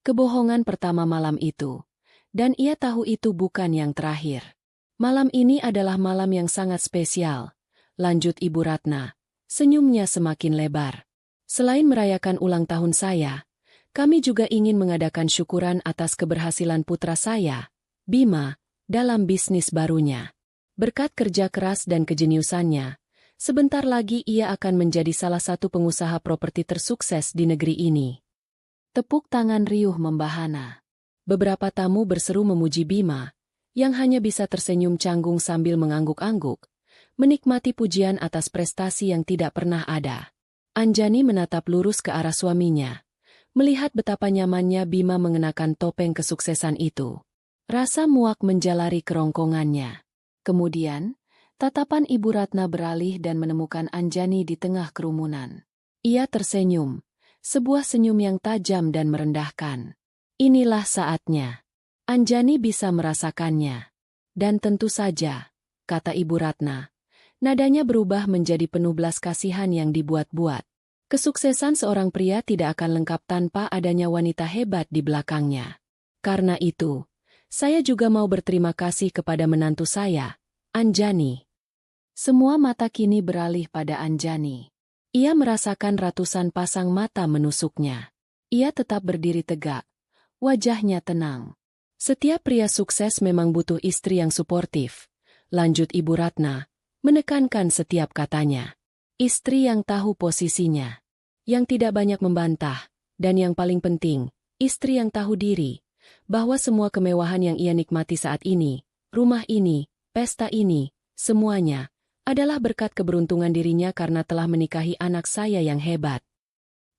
Kebohongan pertama malam itu. Dan ia tahu itu bukan yang terakhir. Malam ini adalah malam yang sangat spesial. Lanjut Ibu Ratna. Senyumnya semakin lebar. Selain merayakan ulang tahun saya, kami juga ingin mengadakan syukuran atas keberhasilan putra saya, Bima, dalam bisnis barunya. Berkat kerja keras dan kejeniusannya, sebentar lagi ia akan menjadi salah satu pengusaha properti tersukses di negeri ini. Tepuk tangan riuh membahana. Beberapa tamu berseru memuji Bima, yang hanya bisa tersenyum canggung sambil mengangguk-angguk, menikmati pujian atas prestasi yang tidak pernah ada. Anjani menatap lurus ke arah suaminya, melihat betapa nyamannya Bima mengenakan topeng kesuksesan itu. Rasa muak menjalari kerongkongannya. Kemudian, tatapan Ibu Ratna beralih dan menemukan Anjani di tengah kerumunan. Ia tersenyum, sebuah senyum yang tajam dan merendahkan. Inilah saatnya. Anjani bisa merasakannya. Dan tentu saja, kata Ibu Ratna, nadanya berubah menjadi penuh belas kasihan yang dibuat-buat. Kesuksesan seorang pria tidak akan lengkap tanpa adanya wanita hebat di belakangnya. Karena itu, saya juga mau berterima kasih kepada menantu saya, Anjani. Semua mata kini beralih pada Anjani. Ia merasakan ratusan pasang mata menusuknya. Ia tetap berdiri tegak, wajahnya tenang. Setiap pria sukses memang butuh istri yang suportif, lanjut Ibu Ratna, menekankan setiap katanya. Istri yang tahu posisinya, yang tidak banyak membantah, dan yang paling penting, istri yang tahu diri, bahwa semua kemewahan yang ia nikmati saat ini, rumah ini, pesta ini, semuanya, adalah berkat keberuntungan dirinya karena telah menikahi anak saya yang hebat.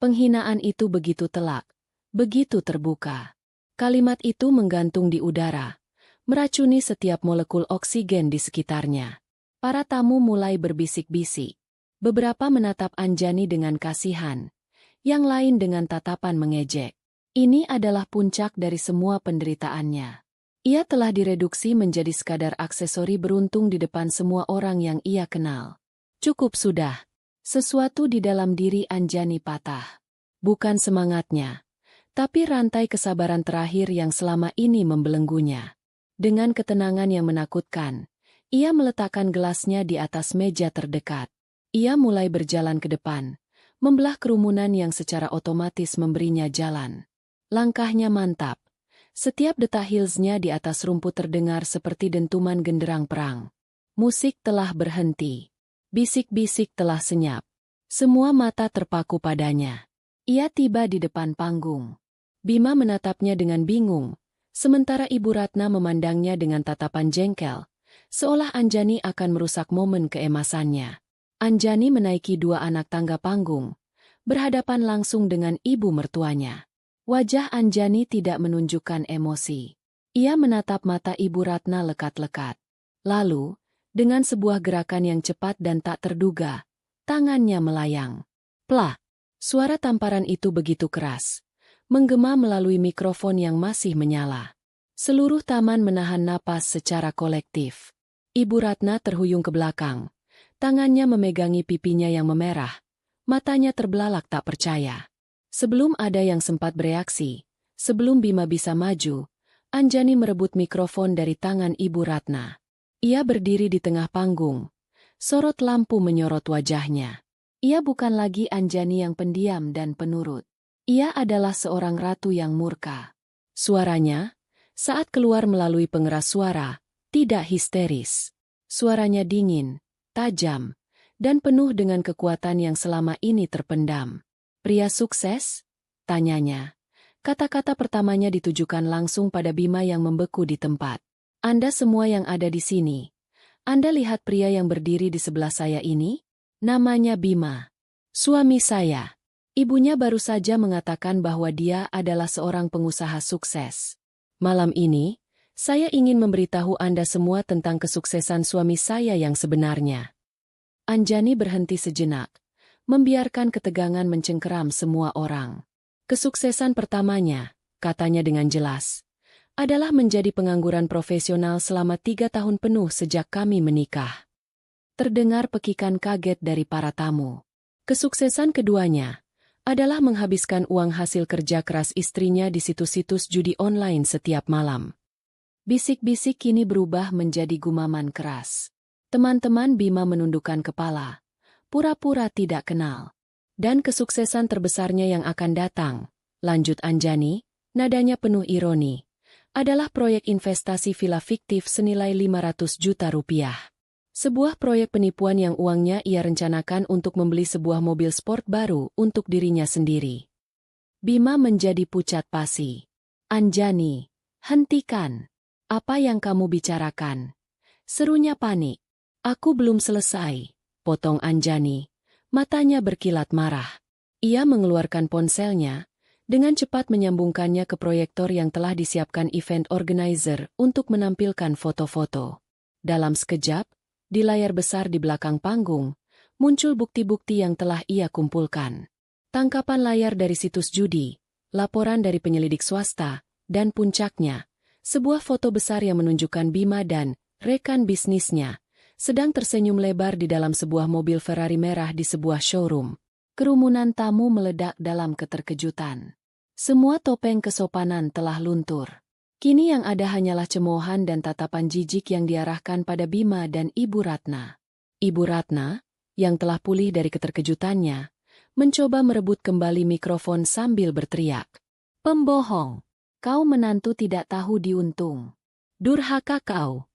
Penghinaan itu begitu telak, begitu terbuka. Kalimat itu menggantung di udara, meracuni setiap molekul oksigen di sekitarnya. Para tamu mulai berbisik-bisik. Beberapa menatap Anjani dengan kasihan, yang lain dengan tatapan mengejek. Ini adalah puncak dari semua penderitaannya. Ia telah direduksi menjadi sekadar aksesori beruntung di depan semua orang yang ia kenal. Cukup sudah. Sesuatu di dalam diri Anjani patah. Bukan semangatnya, tapi rantai kesabaran terakhir yang selama ini membelenggunya. Dengan ketenangan yang menakutkan, ia meletakkan gelasnya di atas meja terdekat. Ia mulai berjalan ke depan, membelah kerumunan yang secara otomatis memberinya jalan. Langkahnya mantap. Setiap detak heelsnya di atas rumput terdengar seperti dentuman genderang perang. Musik telah berhenti. Bisik-bisik telah senyap. Semua mata terpaku padanya. Ia tiba di depan panggung. Bima menatapnya dengan bingung, sementara Ibu Ratna memandangnya dengan tatapan jengkel, seolah Anjani akan merusak momen keemasannya. Anjani menaiki dua anak tangga panggung, berhadapan langsung dengan ibu mertuanya. Wajah Anjani tidak menunjukkan emosi. Ia menatap mata Ibu Ratna lekat-lekat. Lalu, dengan sebuah gerakan yang cepat dan tak terduga, tangannya melayang. Plak! Suara tamparan itu begitu keras, menggema melalui mikrofon yang masih menyala. Seluruh taman menahan napas secara kolektif. Ibu Ratna terhuyung ke belakang, tangannya memegangi pipinya yang memerah, matanya terbelalak tak percaya. Sebelum ada yang sempat bereaksi, sebelum Bima bisa maju, Anjani merebut mikrofon dari tangan Ibu Ratna. Ia berdiri di tengah panggung. Sorot lampu menyorot wajahnya. Ia bukan lagi Anjani yang pendiam dan penurut. Ia adalah seorang ratu yang murka. Suaranya, saat keluar melalui pengeras suara, tidak histeris. Suaranya dingin, tajam, dan penuh dengan kekuatan yang selama ini terpendam. Pria sukses? Tanyanya. Kata-kata pertamanya ditujukan langsung pada Bima yang membeku di tempat. Anda semua yang ada di sini. Anda lihat pria yang berdiri di sebelah saya ini? Namanya Bima. Suami saya. Ibunya baru saja mengatakan bahwa dia adalah seorang pengusaha sukses. Malam ini, saya ingin memberitahu Anda semua tentang kesuksesan suami saya yang sebenarnya. Anjani berhenti sejenak, membiarkan ketegangan mencengkeram semua orang. Kesuksesan pertamanya, katanya dengan jelas, adalah menjadi pengangguran profesional selama 3 tahun penuh sejak kami menikah. Terdengar pekikan kaget dari para tamu. Kesuksesan keduanya adalah menghabiskan uang hasil kerja keras istrinya di situs-situs judi online setiap malam. Bisik-bisik kini berubah menjadi gumaman keras. Teman-teman Bima menundukkan kepala, pura-pura tidak kenal. Dan kesuksesan terbesarnya yang akan datang, lanjut Anjani, nadanya penuh ironi, adalah proyek investasi villa fiktif senilai 500 juta rupiah. Sebuah proyek penipuan yang uangnya ia rencanakan untuk membeli sebuah mobil sport baru untuk dirinya sendiri. Bima menjadi pucat pasi. Anjani, hentikan. Apa yang kamu bicarakan? Serunya panik. Aku belum selesai, potong Anjani. Matanya berkilat marah. Ia mengeluarkan ponselnya, dengan cepat menyambungkannya ke proyektor yang telah disiapkan event organizer untuk menampilkan foto-foto. Dalam sekejap, di layar besar di belakang panggung, muncul bukti-bukti yang telah ia kumpulkan. Tangkapan layar dari situs judi, laporan dari penyelidik swasta, dan puncaknya, sebuah foto besar yang menunjukkan Bima dan rekan bisnisnya sedang tersenyum lebar di dalam sebuah mobil Ferrari merah di sebuah showroom. Kerumunan tamu meledak dalam keterkejutan. Semua topeng kesopanan telah luntur. Kini yang ada hanyalah cemoohan dan tatapan jijik yang diarahkan pada Bima dan Ibu Ratna. Ibu Ratna, yang telah pulih dari keterkejutannya, mencoba merebut kembali mikrofon sambil berteriak. Pembohong! Kau menantu tidak tahu diuntung. Durhaka kau!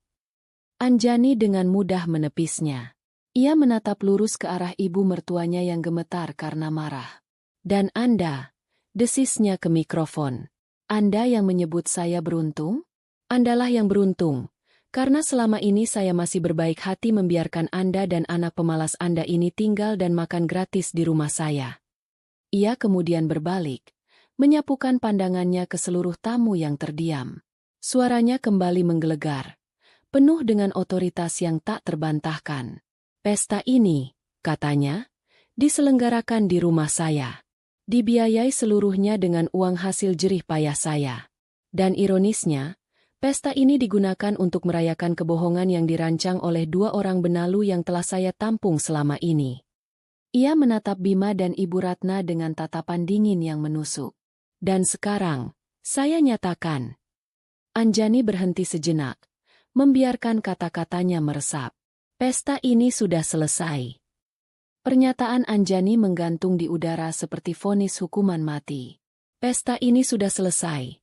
Anjani dengan mudah menepisnya. Ia menatap lurus ke arah ibu mertuanya yang gemetar karena marah. Dan Anda, desisnya ke mikrofon. Anda yang menyebut saya beruntung? Andalah yang beruntung, karena selama ini saya masih berbaik hati membiarkan Anda dan anak pemalas Anda ini tinggal dan makan gratis di rumah saya. Ia kemudian berbalik, menyapukan pandangannya ke seluruh tamu yang terdiam. Suaranya kembali menggelegar, penuh dengan otoritas yang tak terbantahkan. Pesta ini, katanya, diselenggarakan di rumah saya. Dibiayai seluruhnya dengan uang hasil jerih payah saya. Dan ironisnya, pesta ini digunakan untuk merayakan kebohongan yang dirancang oleh 2 orang benalu yang telah saya tampung selama ini. Ia menatap Bima dan Ibu Ratna dengan tatapan dingin yang menusuk. Dan sekarang, saya nyatakan. Anjani berhenti sejenak, membiarkan kata-katanya meresap. Pesta ini sudah selesai. Pernyataan Anjani menggantung di udara seperti vonis hukuman mati. Pesta ini sudah selesai.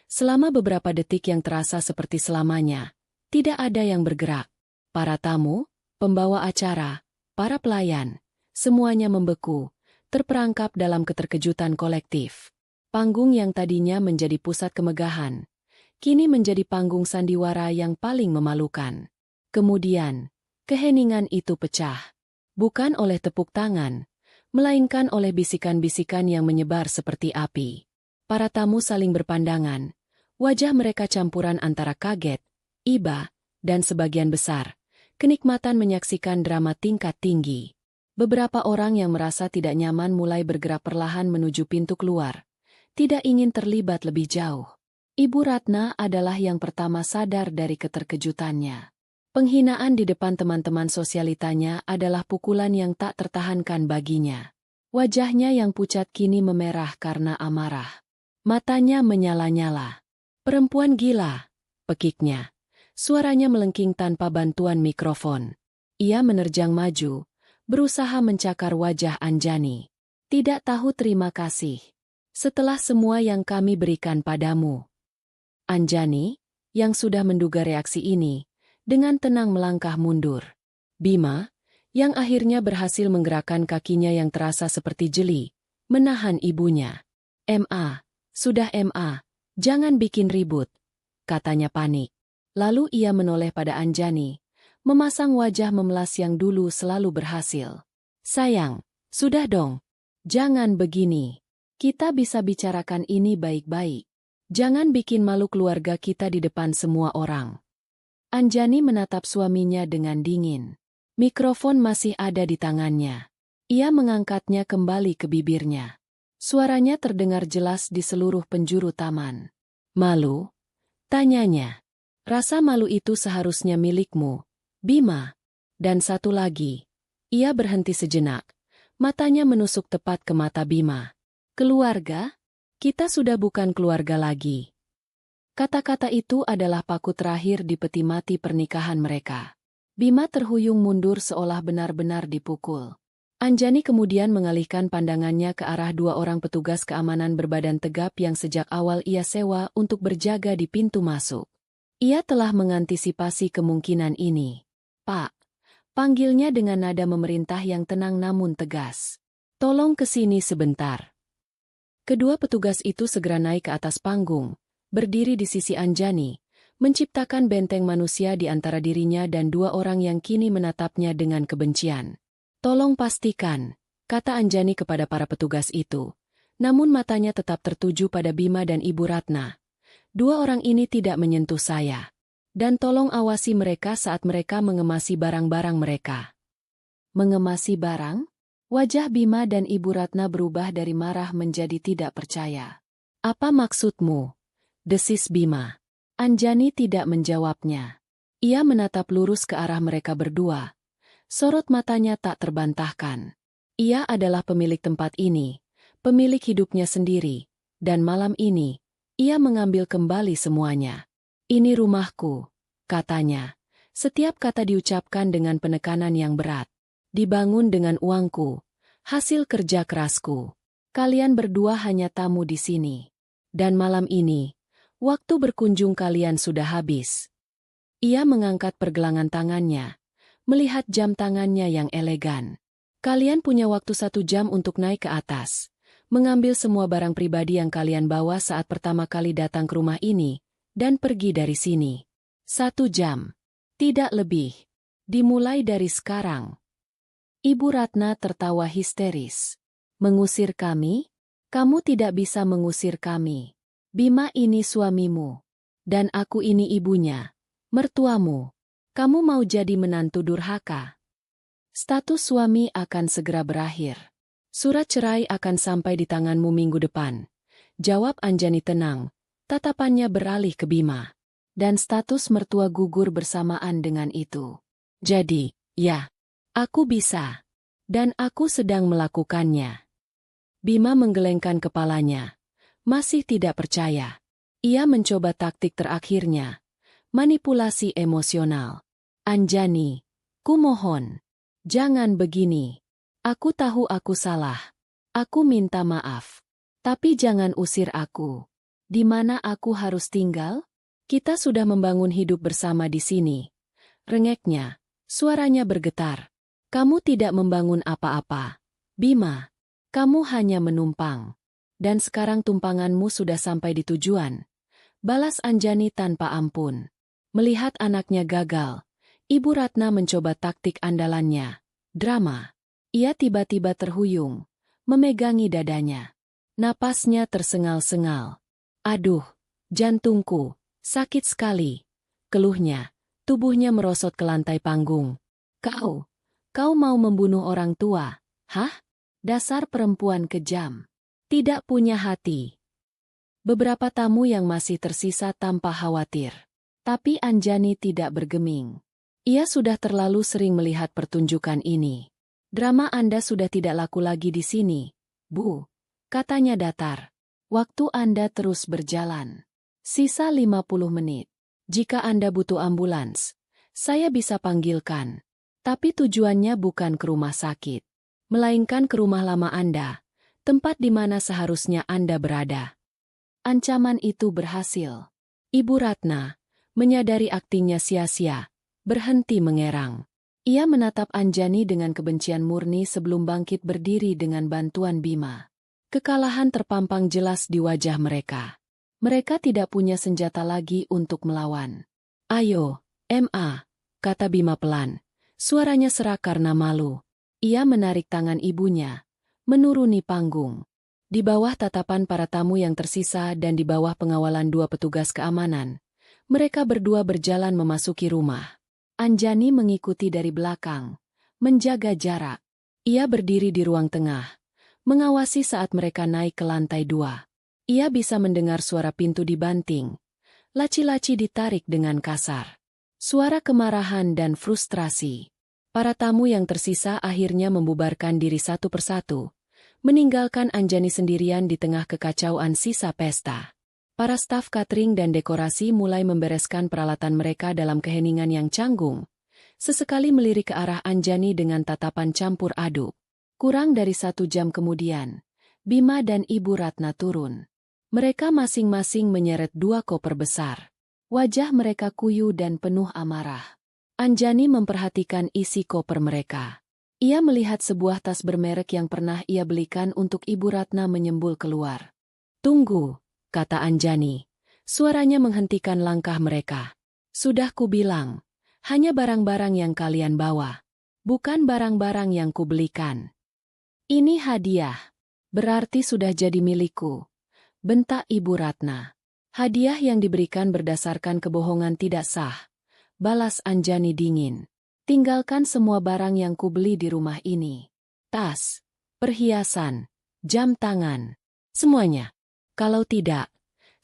Selama beberapa detik yang terasa seperti selamanya, tidak ada yang bergerak. Para tamu, pembawa acara, para pelayan, semuanya membeku, terperangkap dalam keterkejutan kolektif. Panggung yang tadinya menjadi pusat kemegahan, kini menjadi panggung sandiwara yang paling memalukan. Kemudian, keheningan itu pecah. Bukan oleh tepuk tangan, melainkan oleh bisikan-bisikan yang menyebar seperti api. Para tamu saling berpandangan, wajah mereka campuran antara kaget, iba, dan sebagian besar, kenikmatan menyaksikan drama tingkat tinggi. Beberapa orang yang merasa tidak nyaman mulai bergerak perlahan menuju pintu keluar, tidak ingin terlibat lebih jauh. Ibu Ratna adalah yang pertama sadar dari keterkejutannya. Penghinaan di depan teman-teman sosialitanya adalah pukulan yang tak tertahankan baginya. Wajahnya yang pucat kini memerah karena amarah. Matanya menyala-nyala. Perempuan gila, pekiknya. Suaranya melengking tanpa bantuan mikrofon. Ia menerjang maju, berusaha mencakar wajah Anjani. Tidak tahu terima kasih. Setelah semua yang kami berikan padamu. Anjani, yang sudah menduga reaksi ini, dengan tenang melangkah mundur. Bima, yang akhirnya berhasil menggerakkan kakinya yang terasa seperti jeli, menahan ibunya. "Ma, sudah Ma, jangan bikin ribut," katanya panik. Lalu ia menoleh pada Anjani, memasang wajah memelas yang dulu selalu berhasil. Sayang, sudah dong. Jangan begini. Kita bisa bicarakan ini baik-baik. Jangan bikin malu keluarga kita di depan semua orang. Anjani menatap suaminya dengan dingin. Mikrofon masih ada di tangannya. Ia mengangkatnya kembali ke bibirnya. Suaranya terdengar jelas di seluruh penjuru taman. Malu? Tanyanya. Rasa malu itu seharusnya milikmu, Bima. Dan satu lagi. Ia berhenti sejenak. Matanya menusuk tepat ke mata Bima. Keluarga? Kita sudah bukan keluarga lagi. Kata-kata itu adalah paku terakhir di peti mati pernikahan mereka. Bima terhuyung mundur seolah benar-benar dipukul. Anjani kemudian mengalihkan pandangannya ke arah dua orang petugas keamanan berbadan tegap yang sejak awal ia sewa untuk berjaga di pintu masuk. Ia telah mengantisipasi kemungkinan ini. Pak, panggilnya dengan nada memerintah yang tenang namun tegas. Tolong kesini sebentar. Kedua petugas itu segera naik ke atas panggung, berdiri di sisi Anjani, menciptakan benteng manusia di antara dirinya dan dua orang yang kini menatapnya dengan kebencian. Tolong pastikan, kata Anjani kepada para petugas itu. Namun matanya tetap tertuju pada Bima dan Ibu Ratna. Dua orang ini tidak menyentuh saya. Dan tolong awasi mereka saat mereka mengemasi barang-barang mereka. Mengemasi barang? Wajah Bima dan Ibu Ratna berubah dari marah menjadi tidak percaya. Apa maksudmu? Desis Bima. Anjani tidak menjawabnya. Ia menatap lurus ke arah mereka berdua. Sorot matanya tak terbantahkan. Ia adalah pemilik tempat ini, pemilik hidupnya sendiri, dan malam ini, ia mengambil kembali semuanya. Ini rumahku, katanya. Setiap kata diucapkan dengan penekanan yang berat. Dibangun dengan uangku, hasil kerja kerasku. Kalian berdua hanya tamu di sini. Dan malam ini, waktu berkunjung kalian sudah habis. Ia mengangkat pergelangan tangannya, melihat jam tangannya yang elegan. Kalian punya waktu 1 jam untuk naik ke atas, mengambil semua barang pribadi yang kalian bawa saat pertama kali datang ke rumah ini, dan pergi dari sini. 1 jam. Tidak lebih. Dimulai dari sekarang. Ibu Ratna tertawa histeris. Mengusir kami? Kamu tidak bisa mengusir kami. Bima ini suamimu. Dan aku ini ibunya. Mertuamu. Kamu mau jadi menantu durhaka? Status suami akan segera berakhir. Surat cerai akan sampai di tanganmu minggu depan. Jawab Anjani tenang. Tatapannya beralih ke Bima. Dan status mertua gugur bersamaan dengan itu. Jadi, ya, aku bisa. Dan aku sedang melakukannya. Bima menggelengkan kepalanya. Masih tidak percaya. Ia mencoba taktik terakhirnya. Manipulasi emosional. Anjani, kumohon, jangan begini. Aku tahu aku salah. Aku minta maaf. Tapi jangan usir aku. Di mana aku harus tinggal? Kita sudah membangun hidup bersama di sini. Rengeknya, suaranya bergetar. Kamu tidak membangun apa-apa. Bima, kamu hanya menumpang. Dan sekarang tumpanganmu sudah sampai di tujuan. Balas Anjani tanpa ampun. Melihat anaknya gagal, Ibu Ratna mencoba taktik andalannya, drama. Ia tiba-tiba terhuyung, memegangi dadanya. Napasnya tersengal-sengal. Aduh, jantungku, sakit sekali. Keluhnya, tubuhnya merosot ke lantai panggung. Kau mau membunuh orang tua, hah? Dasar perempuan kejam. Tidak punya hati. Beberapa tamu yang masih tersisa tampak khawatir. Tapi Anjani tidak bergeming. Ia sudah terlalu sering melihat pertunjukan ini. Drama Anda sudah tidak laku lagi di sini, Bu, katanya datar. Waktu Anda terus berjalan. Sisa 50 menit. Jika Anda butuh ambulans, saya bisa panggilkan. Tapi tujuannya bukan ke rumah sakit, melainkan ke rumah lama Anda, tempat di mana seharusnya Anda berada. Ancaman itu berhasil. Ibu Ratna, menyadari aktingnya sia-sia, berhenti mengerang. Ia menatap Anjani dengan kebencian murni sebelum bangkit berdiri dengan bantuan Bima. Kekalahan terpampang jelas di wajah mereka. Mereka tidak punya senjata lagi untuk melawan. Ayo, Ma, kata Bima pelan. Suaranya serak karena malu. Ia menarik tangan ibunya, menuruni panggung. Di bawah tatapan para tamu yang tersisa dan di bawah pengawalan 2 petugas keamanan, mereka berdua berjalan memasuki rumah. Anjani mengikuti dari belakang, menjaga jarak. Ia berdiri di ruang tengah, mengawasi saat mereka naik ke lantai 2. Ia bisa mendengar suara pintu dibanting, laci-laci ditarik dengan kasar. Suara kemarahan dan frustrasi. Para tamu yang tersisa akhirnya membubarkan diri satu persatu, meninggalkan Anjani sendirian di tengah kekacauan sisa pesta. Para staf catering dan dekorasi mulai membereskan peralatan mereka dalam keheningan yang canggung, sesekali melirik ke arah Anjani dengan tatapan campur aduk. Kurang dari 1 jam kemudian, Bima dan Ibu Ratna turun. Mereka masing-masing menyeret 2 koper besar. Wajah mereka kuyu dan penuh amarah. Anjani memperhatikan isi koper mereka. Ia melihat sebuah tas bermerek yang pernah ia belikan untuk Ibu Ratna menyembul keluar. "Tunggu," kata Anjani. Suaranya menghentikan langkah mereka. "Sudah kubilang, hanya barang-barang yang kalian bawa. Bukan barang-barang yang kubelikan. Ini hadiah. Berarti sudah jadi milikku," bentak Ibu Ratna. "Hadiah yang diberikan berdasarkan kebohongan tidak sah," balas Anjani dingin. "Tinggalkan semua barang yang kubeli di rumah ini. Tas, perhiasan, jam tangan, semuanya. Kalau tidak,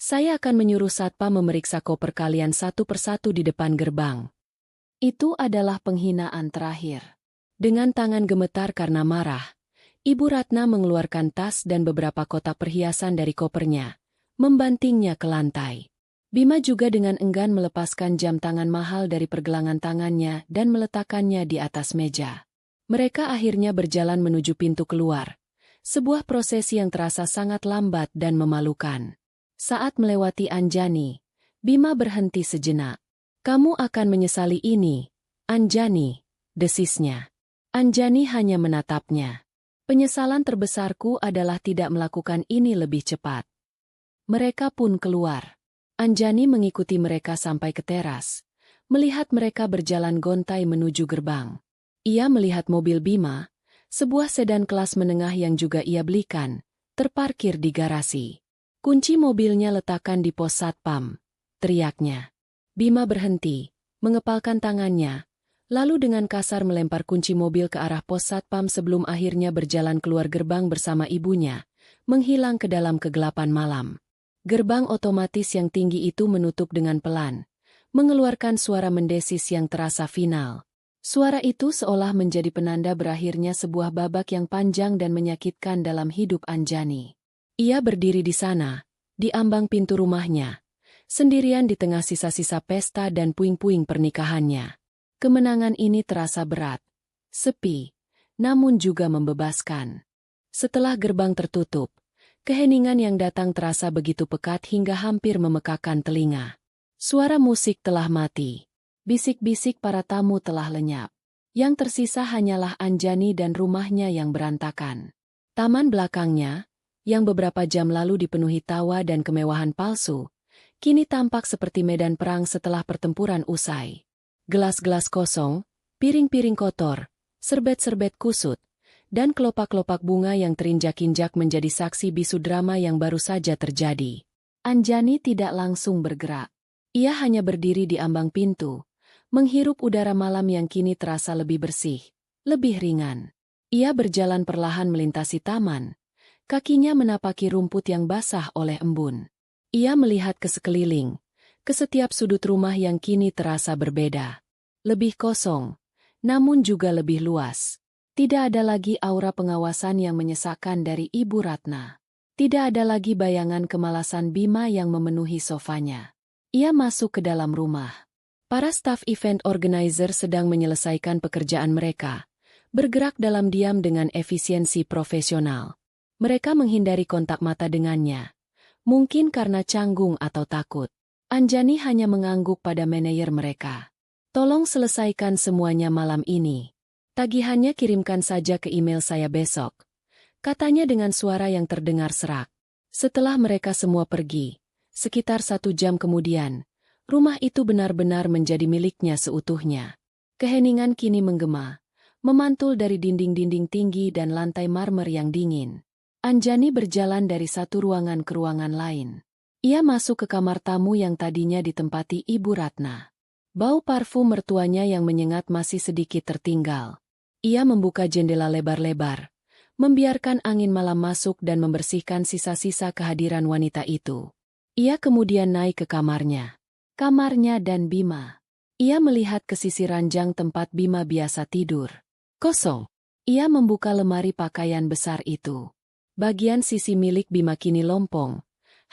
saya akan menyuruh satpam memeriksa koper kalian satu persatu di depan gerbang." Itu adalah penghinaan terakhir. Dengan tangan gemetar karena marah, Ibu Ratna mengeluarkan tas dan beberapa kotak perhiasan dari kopernya, membantingnya ke lantai. Bima juga dengan enggan melepaskan jam tangan mahal dari pergelangan tangannya dan meletakkannya di atas meja. Mereka akhirnya berjalan menuju pintu keluar. Sebuah prosesi yang terasa sangat lambat dan memalukan. Saat melewati Anjani, Bima berhenti sejenak. "Kamu akan menyesali ini, Anjani," desisnya. Anjani hanya menatapnya. "Penyesalan terbesarku adalah tidak melakukan ini lebih cepat." Mereka pun keluar. Anjani mengikuti mereka sampai ke teras, melihat mereka berjalan gontai menuju gerbang. Ia melihat mobil Bima, sebuah sedan kelas menengah yang juga ia belikan, terparkir di garasi. "Kunci mobilnya letakkan di pos satpam," teriaknya. Bima berhenti, mengepalkan tangannya, lalu dengan kasar melempar kunci mobil ke arah pos satpam sebelum akhirnya berjalan keluar gerbang bersama ibunya, menghilang ke dalam kegelapan malam. Gerbang otomatis yang tinggi itu menutup dengan pelan, mengeluarkan suara mendesis yang terasa final. Suara itu seolah menjadi penanda berakhirnya sebuah babak yang panjang dan menyakitkan dalam hidup Anjani. Ia berdiri di sana, di ambang pintu rumahnya, sendirian di tengah sisa-sisa pesta dan puing-puing pernikahannya. Kemenangan ini terasa berat, sepi, namun juga membebaskan. Setelah gerbang tertutup, keheningan yang datang terasa begitu pekat hingga hampir memekakan telinga. Suara musik telah mati. Bisik-bisik para tamu telah lenyap. Yang tersisa hanyalah Anjani dan rumahnya yang berantakan. Taman belakangnya, yang beberapa jam lalu dipenuhi tawa dan kemewahan palsu, kini tampak seperti medan perang setelah pertempuran usai. Gelas-gelas kosong, piring-piring kotor, serbet-serbet kusut, dan kelopak-kelopak bunga yang terinjak-injak menjadi saksi bisu drama yang baru saja terjadi. Anjani tidak langsung bergerak. Ia hanya berdiri di ambang pintu, menghirup udara malam yang kini terasa lebih bersih, lebih ringan. Ia berjalan perlahan melintasi taman, kakinya menapaki rumput yang basah oleh embun. Ia melihat ke sekeliling, ke setiap sudut rumah yang kini terasa berbeda. Lebih kosong, namun juga lebih luas. Tidak ada lagi aura pengawasan yang menyesakkan dari Ibu Ratna. Tidak ada lagi bayangan kemalasan Bima yang memenuhi sofanya. Ia masuk ke dalam rumah. Para staf event organizer sedang menyelesaikan pekerjaan mereka, bergerak dalam diam dengan efisiensi profesional. Mereka menghindari kontak mata dengannya, mungkin karena canggung atau takut. Anjani hanya mengangguk pada manajer mereka. "Tolong selesaikan semuanya malam ini. Tagihannya kirimkan saja ke email saya besok," katanya dengan suara yang terdengar serak. Setelah mereka semua pergi, sekitar 1 jam kemudian, Rumah itu benar-benar menjadi miliknya seutuhnya. Keheningan kini menggema, memantul dari dinding-dinding tinggi dan lantai marmer yang dingin. Anjani berjalan dari satu ruangan ke ruangan lain. Ia masuk ke kamar tamu yang tadinya ditempati Ibu Ratna. Bau parfum mertuanya yang menyengat masih sedikit tertinggal. Ia membuka jendela lebar-lebar, membiarkan angin malam masuk dan membersihkan sisa-sisa kehadiran wanita itu. Ia kemudian naik ke kamarnya. Kamarnya dan Bima. Ia melihat ke sisi ranjang tempat Bima biasa tidur. Kosong. Ia membuka lemari pakaian besar itu. Bagian sisi milik Bima kini lompong,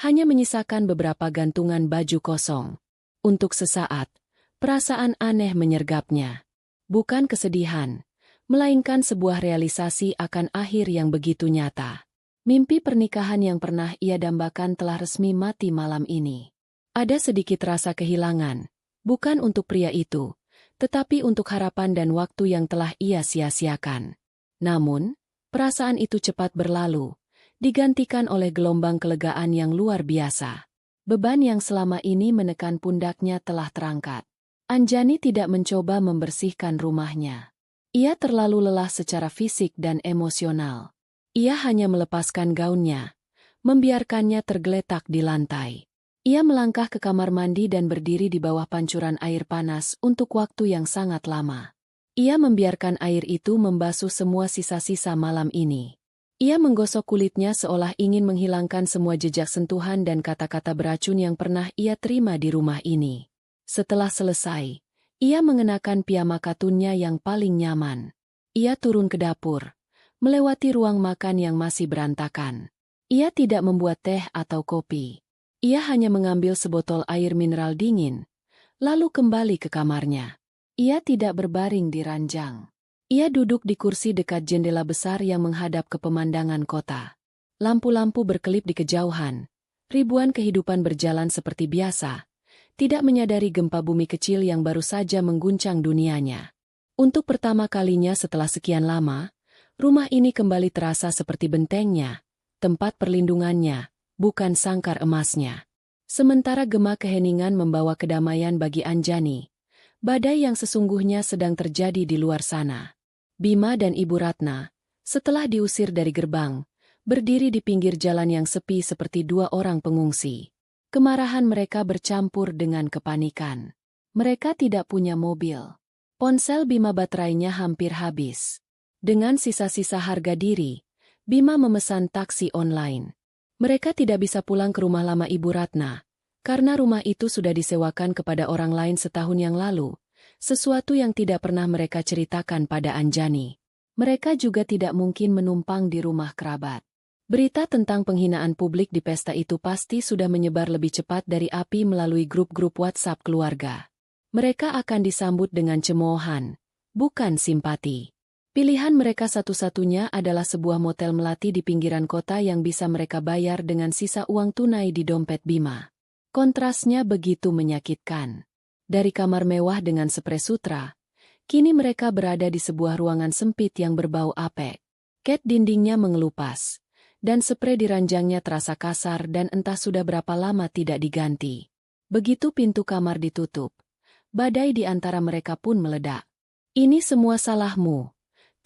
hanya menyisakan beberapa gantungan baju kosong. Untuk sesaat, perasaan aneh menyergapnya. Bukan kesedihan, melainkan sebuah realisasi akan akhir yang begitu nyata. Mimpi pernikahan yang pernah ia dambakan telah resmi mati malam ini. Ada sedikit rasa kehilangan, bukan untuk pria itu, tetapi untuk harapan dan waktu yang telah ia sia-siakan. Namun, perasaan itu cepat berlalu, digantikan oleh gelombang kelegaan yang luar biasa. Beban yang selama ini menekan pundaknya telah terangkat. Anjani tidak mencoba membersihkan rumahnya. Ia terlalu lelah secara fisik dan emosional. Ia hanya melepaskan gaunnya, membiarkannya tergeletak di lantai. Ia melangkah ke kamar mandi dan berdiri di bawah pancuran air panas untuk waktu yang sangat lama. Ia membiarkan air itu membasuh semua sisa-sisa malam ini. Ia menggosok kulitnya seolah ingin menghilangkan semua jejak sentuhan dan kata-kata beracun yang pernah ia terima di rumah ini. Setelah selesai, ia mengenakan piyama katunnya yang paling nyaman. Ia turun ke dapur, melewati ruang makan yang masih berantakan. Ia tidak membuat teh atau kopi. Ia hanya mengambil sebotol air mineral dingin, lalu kembali ke kamarnya. Ia tidak berbaring di ranjang. Ia duduk di kursi dekat jendela besar yang menghadap ke pemandangan kota. Lampu-lampu berkelip di kejauhan. Ribuan kehidupan berjalan seperti biasa, tidak menyadari gempa bumi kecil yang baru saja mengguncang dunianya. Untuk pertama kalinya setelah sekian lama, rumah ini kembali terasa seperti bentengnya, tempat perlindungannya, bukan sangkar emasnya. Sementara gema keheningan membawa kedamaian bagi Anjani, badai yang sesungguhnya sedang terjadi di luar sana. Bima dan Ibu Ratna, setelah diusir dari gerbang, berdiri di pinggir jalan yang sepi seperti dua orang pengungsi. Kemarahan mereka bercampur dengan kepanikan. Mereka tidak punya mobil. Ponsel Bima baterainya hampir habis. Dengan sisa-sisa harga diri, Bima memesan taksi online. Mereka tidak bisa pulang ke rumah lama Ibu Ratna, karena rumah itu sudah disewakan kepada orang lain setahun yang lalu, sesuatu yang tidak pernah mereka ceritakan pada Anjani. Mereka juga tidak mungkin menumpang di rumah kerabat. Berita tentang penghinaan publik di pesta itu pasti sudah menyebar lebih cepat dari api melalui grup-grup WhatsApp keluarga. Mereka akan disambut dengan cemoohan, bukan simpati. Pilihan mereka satu-satunya adalah sebuah motel melati di pinggiran kota yang bisa mereka bayar dengan sisa uang tunai di dompet Bima. Kontrasnya begitu menyakitkan. Dari kamar mewah dengan sprei sutra, kini mereka berada di sebuah ruangan sempit yang berbau apek. Cat dindingnya mengelupas, dan sprei di ranjangnya terasa kasar dan entah sudah berapa lama tidak diganti. Begitu pintu kamar ditutup, badai di antara mereka pun meledak. "Ini semua salahmu,"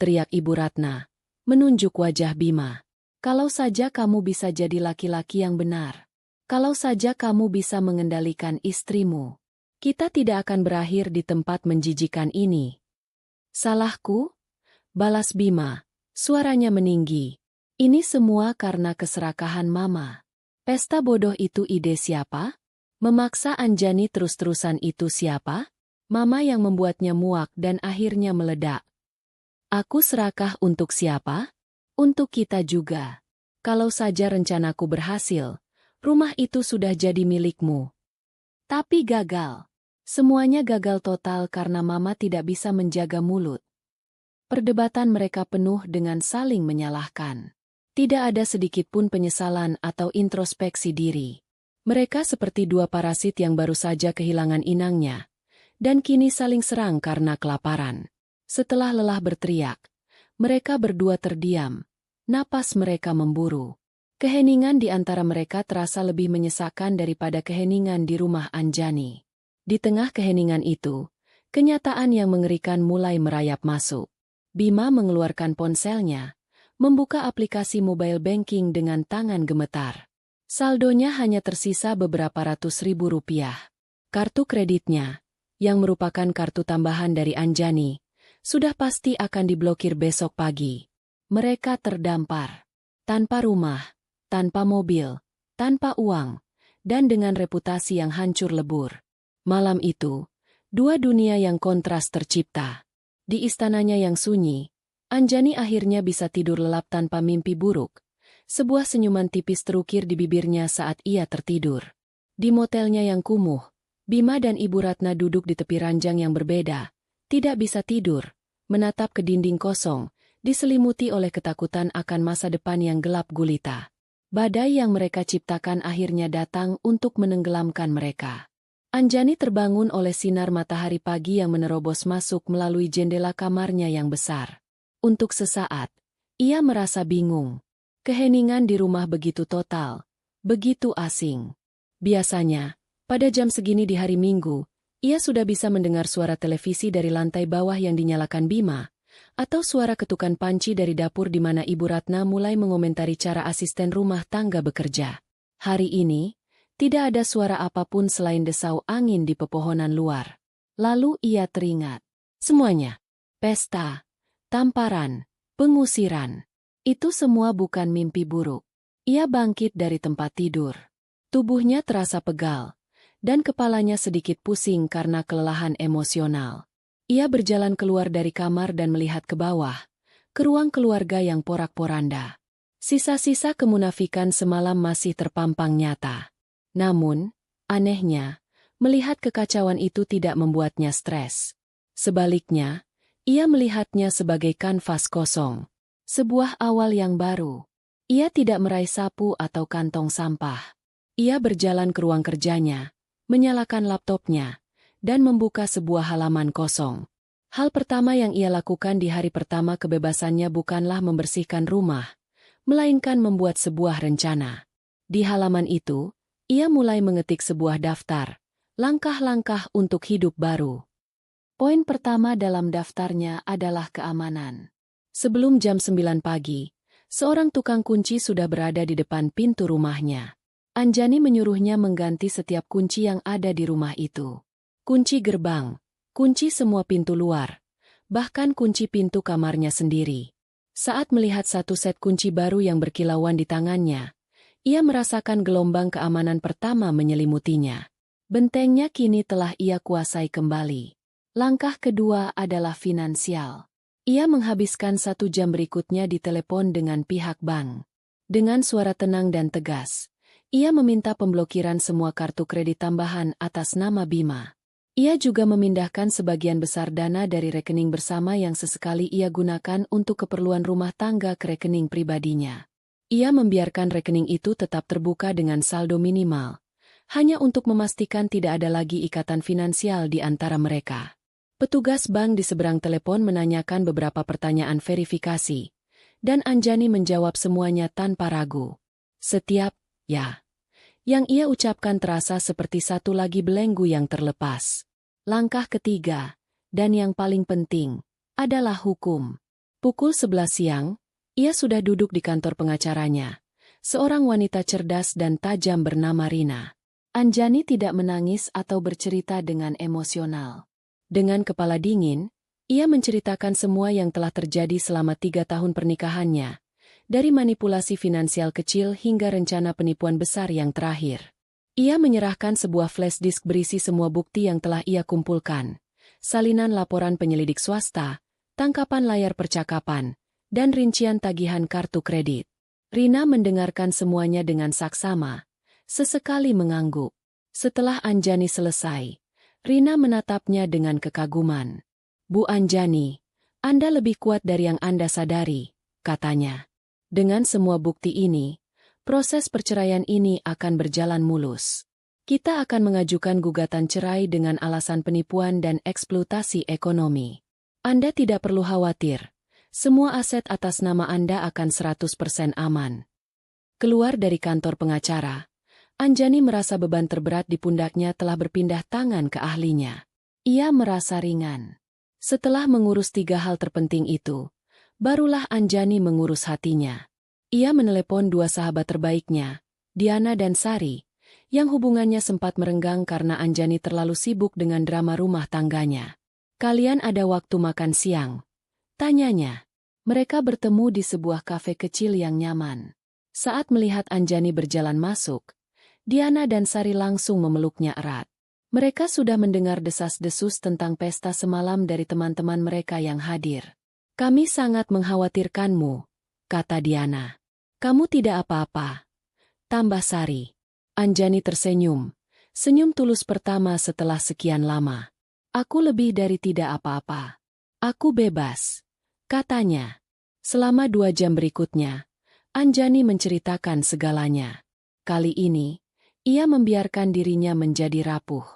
teriak Ibu Ratna, menunjuk wajah Bima. "Kalau saja kamu bisa jadi laki-laki yang benar. Kalau saja kamu bisa mengendalikan istrimu. Kita tidak akan berakhir di tempat menjijikan ini." "Salahku?" balas Bima, suaranya meninggi. "Ini semua karena keserakahan Mama." "Pesta bodoh itu ide siapa? Memaksa Anjani terus-terusan itu siapa? Mama yang membuatnya muak dan akhirnya meledak." "Aku serakah untuk siapa? Untuk kita juga. Kalau saja rencanaku berhasil, rumah itu sudah jadi milikmu." Tapi gagal. Semuanya gagal total karena Mama tidak bisa menjaga mulut. Perdebatan mereka penuh dengan saling menyalahkan. Tidak ada sedikit pun penyesalan atau introspeksi diri. Mereka seperti dua parasit yang baru saja kehilangan inangnya, dan kini saling serang karena kelaparan. Setelah lelah berteriak, mereka berdua terdiam, napas mereka memburu. Keheningan di antara mereka terasa lebih menyesakan daripada keheningan di rumah Anjani. Di tengah keheningan itu, kenyataan yang mengerikan mulai merayap masuk. Bima mengeluarkan ponselnya, membuka aplikasi mobile banking dengan tangan gemetar. Saldonya hanya tersisa beberapa ratus ribu rupiah. Kartu kreditnya, yang merupakan kartu tambahan dari Anjani, sudah pasti akan diblokir besok pagi. Mereka terdampar. Tanpa rumah, tanpa mobil, tanpa uang, dan dengan reputasi yang hancur lebur. Malam itu, dua dunia yang kontras tercipta. Di istananya yang sunyi, Anjani akhirnya bisa tidur lelap tanpa mimpi buruk. Sebuah senyuman tipis terukir di bibirnya saat ia tertidur. Di motelnya yang kumuh, Bima dan Ibu Ratna duduk di tepi ranjang yang berbeda, tidak bisa tidur, menatap ke dinding kosong, diselimuti oleh ketakutan akan masa depan yang gelap gulita. Badai yang mereka ciptakan akhirnya datang untuk menenggelamkan mereka. Anjani terbangun oleh sinar matahari pagi yang menerobos masuk melalui jendela kamarnya yang besar. Untuk sesaat, ia merasa bingung. Keheningan di rumah begitu total, begitu asing. Biasanya, pada jam segini di hari Minggu, ia sudah bisa mendengar suara televisi dari lantai bawah yang dinyalakan Bima, atau suara ketukan panci dari dapur di mana Ibu Ratna mulai mengomentari cara asisten rumah tangga bekerja. Hari ini, tidak ada suara apapun selain desau angin di pepohonan luar. Lalu ia teringat. Semuanya. Pesta, tamparan, pengusiran. Itu semua bukan mimpi buruk. Ia bangkit dari tempat tidur. Tubuhnya terasa pegal, dan kepalanya sedikit pusing karena kelelahan emosional. Ia berjalan keluar dari kamar dan melihat ke bawah, ke ruang keluarga yang porak-poranda. Sisa-sisa kemunafikan semalam masih terpampang nyata. Namun, anehnya, melihat kekacauan itu tidak membuatnya stres. Sebaliknya, ia melihatnya sebagai kanvas kosong. Sebuah awal yang baru. Ia tidak meraih sapu atau kantong sampah. Ia berjalan ke ruang kerjanya, menyalakan laptopnya, dan membuka sebuah halaman kosong. Hal pertama yang ia lakukan di hari pertama kebebasannya bukanlah membersihkan rumah, melainkan membuat sebuah rencana. Di halaman itu, ia mulai mengetik sebuah daftar, langkah-langkah untuk hidup baru. Poin pertama dalam daftarnya adalah keamanan. Sebelum jam 9 pagi, seorang tukang kunci sudah berada di depan pintu rumahnya. Anjani menyuruhnya mengganti setiap kunci yang ada di rumah itu. Kunci gerbang, kunci semua pintu luar, bahkan kunci pintu kamarnya sendiri. Saat melihat satu set kunci baru yang berkilauan di tangannya, ia merasakan gelombang keamanan pertama menyelimutinya. Bentengnya kini telah ia kuasai kembali. Langkah kedua adalah finansial. Ia menghabiskan 1 jam berikutnya di telepon dengan pihak bank. Dengan suara tenang dan tegas, ia meminta pemblokiran semua kartu kredit tambahan atas nama Bima. Ia juga memindahkan sebagian besar dana dari rekening bersama yang sesekali ia gunakan untuk keperluan rumah tangga ke rekening pribadinya. Ia membiarkan rekening itu tetap terbuka dengan saldo minimal, hanya untuk memastikan tidak ada lagi ikatan finansial di antara mereka. Petugas bank di seberang telepon menanyakan beberapa pertanyaan verifikasi, dan Anjani menjawab semuanya tanpa ragu. Setiap "ya" yang ia ucapkan terasa seperti satu lagi belenggu yang terlepas. Langkah ketiga, dan yang paling penting, adalah hukum. Pukul 11 siang, ia sudah duduk di kantor pengacaranya, seorang wanita cerdas dan tajam bernama Rina. Anjani tidak menangis atau bercerita dengan emosional. Dengan kepala dingin, ia menceritakan semua yang telah terjadi selama 3 tahun pernikahannya, dari manipulasi finansial kecil hingga rencana penipuan besar yang terakhir. Ia menyerahkan sebuah flash disk berisi semua bukti yang telah ia kumpulkan, salinan laporan penyelidik swasta, tangkapan layar percakapan, dan rincian tagihan kartu kredit. Rina mendengarkan semuanya dengan saksama, sesekali mengangguk. Setelah Anjani selesai, Rina menatapnya dengan kekaguman. "Bu Anjani, Anda lebih kuat dari yang Anda sadari," katanya. "Dengan semua bukti ini, proses perceraian ini akan berjalan mulus. Kita akan mengajukan gugatan cerai dengan alasan penipuan dan eksploitasi ekonomi. Anda tidak perlu khawatir. Semua aset atas nama Anda akan 100% aman." Keluar dari kantor pengacara, Anjani merasa beban terberat di pundaknya telah berpindah tangan ke ahlinya. Ia merasa ringan. Setelah mengurus 3 hal terpenting itu, barulah Anjani mengurus hatinya. Ia menelepon 2 sahabat terbaiknya, Diana dan Sari, yang hubungannya sempat merenggang karena Anjani terlalu sibuk dengan drama rumah tangganya. "Kalian ada waktu makan siang?" tanyanya. Mereka bertemu di sebuah kafe kecil yang nyaman. Saat melihat Anjani berjalan masuk, Diana dan Sari langsung memeluknya erat. Mereka sudah mendengar desas-desus tentang pesta semalam dari teman-teman mereka yang hadir. "Kami sangat mengkhawatirkanmu," kata Diana. "Kamu tidak apa-apa," tambah Sari. Anjani tersenyum, senyum tulus pertama setelah sekian lama. "Aku lebih dari tidak apa-apa. Aku bebas," katanya. Selama 2 jam berikutnya, Anjani menceritakan segalanya. Kali ini, ia membiarkan dirinya menjadi rapuh.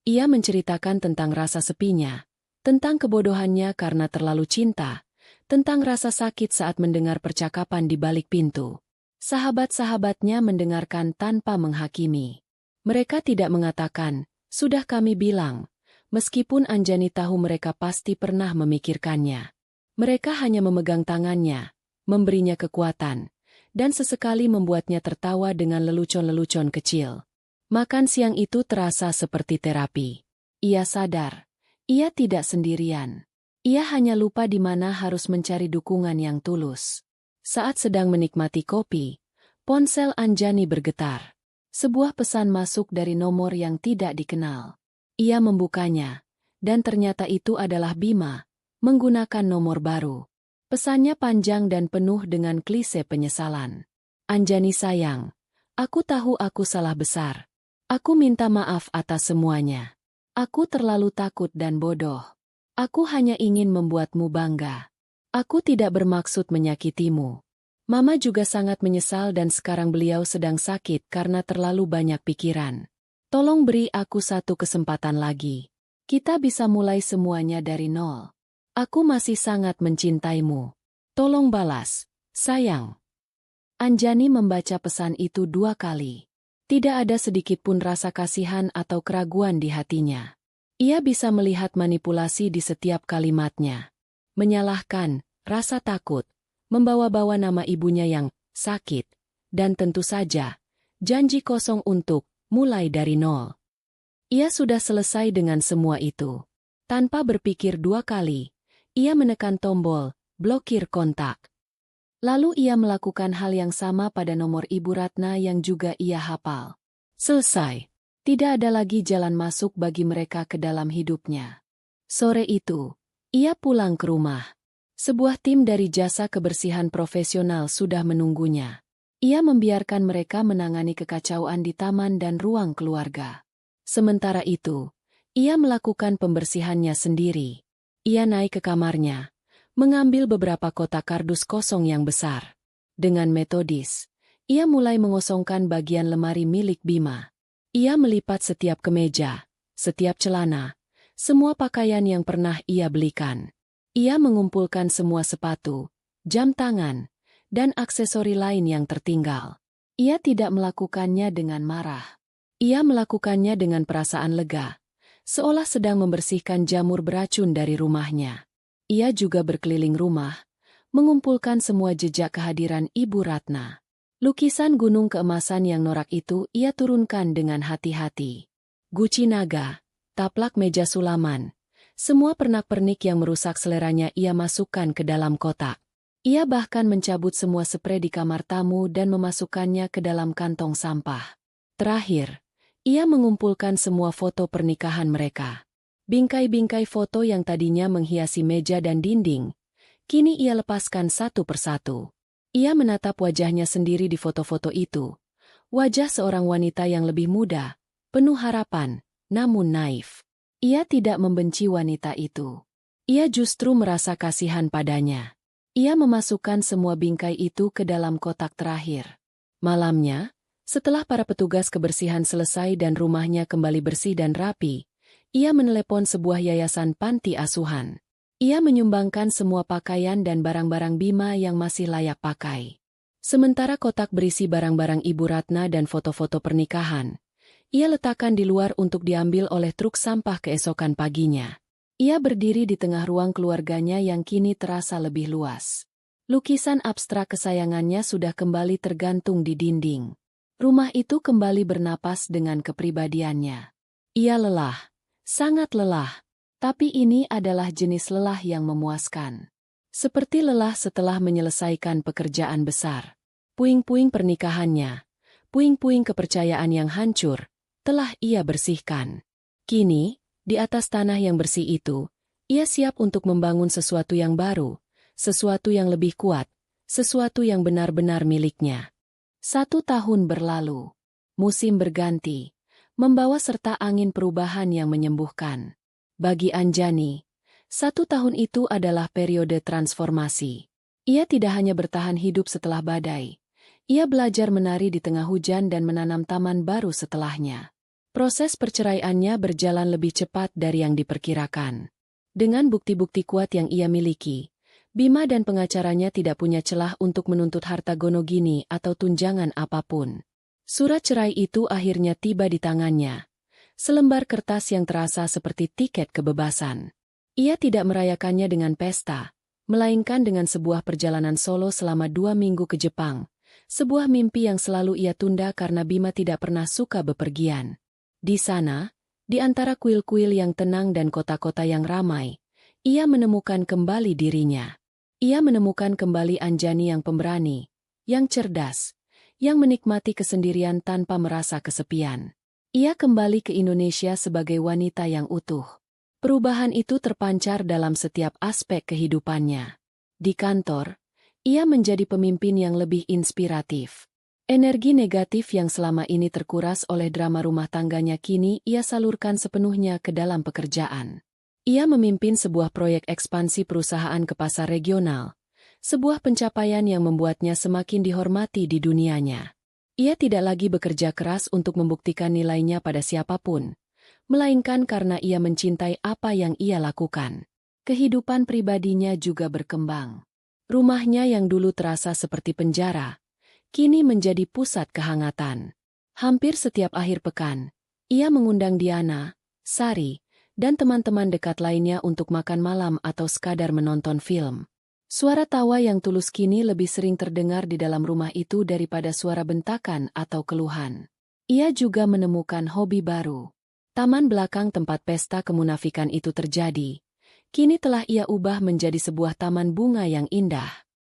Ia menceritakan tentang rasa sepinya, tentang kebodohannya karena terlalu cinta, tentang rasa sakit saat mendengar percakapan di balik pintu. Sahabat-sahabatnya mendengarkan tanpa menghakimi. Mereka tidak mengatakan, "Sudah kami bilang," meskipun Anjani tahu mereka pasti pernah memikirkannya. Mereka hanya memegang tangannya, memberinya kekuatan, dan sesekali membuatnya tertawa dengan lelucon-lelucon kecil. Makan siang itu terasa seperti terapi. Ia sadar, ia tidak sendirian. Ia hanya lupa di mana harus mencari dukungan yang tulus. Saat sedang menikmati kopi, ponsel Anjani bergetar. Sebuah pesan masuk dari nomor yang tidak dikenal. Ia membukanya, dan ternyata itu adalah Bima, menggunakan nomor baru. Pesannya panjang dan penuh dengan klise penyesalan. "Anjani sayang, aku tahu aku salah besar. Aku minta maaf atas semuanya. Aku terlalu takut dan bodoh. Aku hanya ingin membuatmu bangga. Aku tidak bermaksud menyakitimu. Mama juga sangat menyesal dan sekarang beliau sedang sakit karena terlalu banyak pikiran. Tolong beri aku 1 kesempatan lagi. Kita bisa mulai semuanya dari nol. Aku masih sangat mencintaimu. Tolong balas, sayang." Anjani membaca pesan itu 2 kali. Tidak ada sedikit pun rasa kasihan atau keraguan di hatinya. Ia bisa melihat manipulasi di setiap kalimatnya. Menyalahkan, rasa takut, membawa-bawa nama ibunya yang sakit, dan tentu saja, janji kosong untuk mulai dari nol. Ia sudah selesai dengan semua itu. Tanpa berpikir 2 kali, ia menekan tombol blokir kontak. Lalu ia melakukan hal yang sama pada nomor Ibu Ratna yang juga ia hafal. Selesai. Tidak ada lagi jalan masuk bagi mereka ke dalam hidupnya. Sore itu, ia pulang ke rumah. Sebuah tim dari jasa kebersihan profesional sudah menunggunya. Ia membiarkan mereka menangani kekacauan di taman dan ruang keluarga. Sementara itu, ia melakukan pembersihannya sendiri. Ia naik ke kamarnya, mengambil beberapa kotak kardus kosong yang besar. Dengan metodis, ia mulai mengosongkan bagian lemari milik Bima. Ia melipat setiap kemeja, setiap celana, semua pakaian yang pernah ia belikan. Ia mengumpulkan semua sepatu, jam tangan, dan aksesori lain yang tertinggal. Ia tidak melakukannya dengan marah. Ia melakukannya dengan perasaan lega, seolah sedang membersihkan jamur beracun dari rumahnya. Ia juga berkeliling rumah, mengumpulkan semua jejak kehadiran Ibu Ratna. Lukisan gunung keemasan yang norak itu ia turunkan dengan hati-hati. Guci naga, taplak meja sulaman, semua pernak-pernik yang merusak seleranya ia masukkan ke dalam kotak. Ia bahkan mencabut semua sprei di kamar tamu dan memasukkannya ke dalam kantong sampah. Terakhir, ia mengumpulkan semua foto pernikahan mereka. Bingkai-bingkai foto yang tadinya menghiasi meja dan dinding, kini ia lepaskan satu persatu. Ia menatap wajahnya sendiri di foto-foto itu. Wajah seorang wanita yang lebih muda, penuh harapan, namun naif. Ia tidak membenci wanita itu. Ia justru merasa kasihan padanya. Ia memasukkan semua bingkai itu ke dalam kotak terakhir. Malamnya, setelah para petugas kebersihan selesai dan rumahnya kembali bersih dan rapi, ia menelepon sebuah yayasan panti asuhan. Ia menyumbangkan semua pakaian dan barang-barang Bima yang masih layak pakai. Sementara kotak berisi barang-barang Ibu Ratna dan foto-foto pernikahan, ia letakkan di luar untuk diambil oleh truk sampah keesokan paginya. Ia berdiri di tengah ruang keluarganya yang kini terasa lebih luas. Lukisan abstrak kesayangannya sudah kembali tergantung di dinding. Rumah itu kembali bernapas dengan kepribadiannya. Ia lelah, sangat lelah, tapi ini adalah jenis lelah yang memuaskan. Seperti lelah setelah menyelesaikan pekerjaan besar. Puing-puing pernikahannya, puing-puing kepercayaan yang hancur, telah ia bersihkan. Kini, di atas tanah yang bersih itu, ia siap untuk membangun sesuatu yang baru, sesuatu yang lebih kuat, sesuatu yang benar-benar miliknya. 1 tahun berlalu. Musim berganti, membawa serta angin perubahan yang menyembuhkan. Bagi Anjani, 1 tahun itu adalah periode transformasi. Ia tidak hanya bertahan hidup setelah badai. Ia belajar menari di tengah hujan dan menanam taman baru setelahnya. Proses perceraiannya berjalan lebih cepat dari yang diperkirakan. Dengan bukti-bukti kuat yang ia miliki, Bima dan pengacaranya tidak punya celah untuk menuntut harta gonogini atau tunjangan apapun. Surat cerai itu akhirnya tiba di tangannya. Selembar kertas yang terasa seperti tiket kebebasan. Ia tidak merayakannya dengan pesta, melainkan dengan sebuah perjalanan solo selama 2 minggu ke Jepang. Sebuah mimpi yang selalu ia tunda karena Bima tidak pernah suka bepergian. Di sana, di antara kuil-kuil yang tenang dan kota-kota yang ramai, ia menemukan kembali dirinya. Ia menemukan kembali Anjani yang pemberani, yang cerdas, yang menikmati kesendirian tanpa merasa kesepian. Ia kembali ke Indonesia sebagai wanita yang utuh. Perubahan itu terpancar dalam setiap aspek kehidupannya. Di kantor, ia menjadi pemimpin yang lebih inspiratif. Energi negatif yang selama ini terkuras oleh drama rumah tangganya kini ia salurkan sepenuhnya ke dalam pekerjaan. Ia memimpin sebuah proyek ekspansi perusahaan ke pasar regional, sebuah pencapaian yang membuatnya semakin dihormati di dunianya. Ia tidak lagi bekerja keras untuk membuktikan nilainya pada siapapun, melainkan karena ia mencintai apa yang ia lakukan. Kehidupan pribadinya juga berkembang. Rumahnya yang dulu terasa seperti penjara, kini menjadi pusat kehangatan. Hampir setiap akhir pekan, ia mengundang Diana, Sari, dan teman-teman dekat lainnya untuk makan malam atau sekadar menonton film. Suara tawa yang tulus kini lebih sering terdengar di dalam rumah itu daripada suara bentakan atau keluhan. Ia juga menemukan hobi baru. Taman belakang tempat pesta kemunafikan itu terjadi, kini telah ia ubah menjadi sebuah taman bunga yang indah.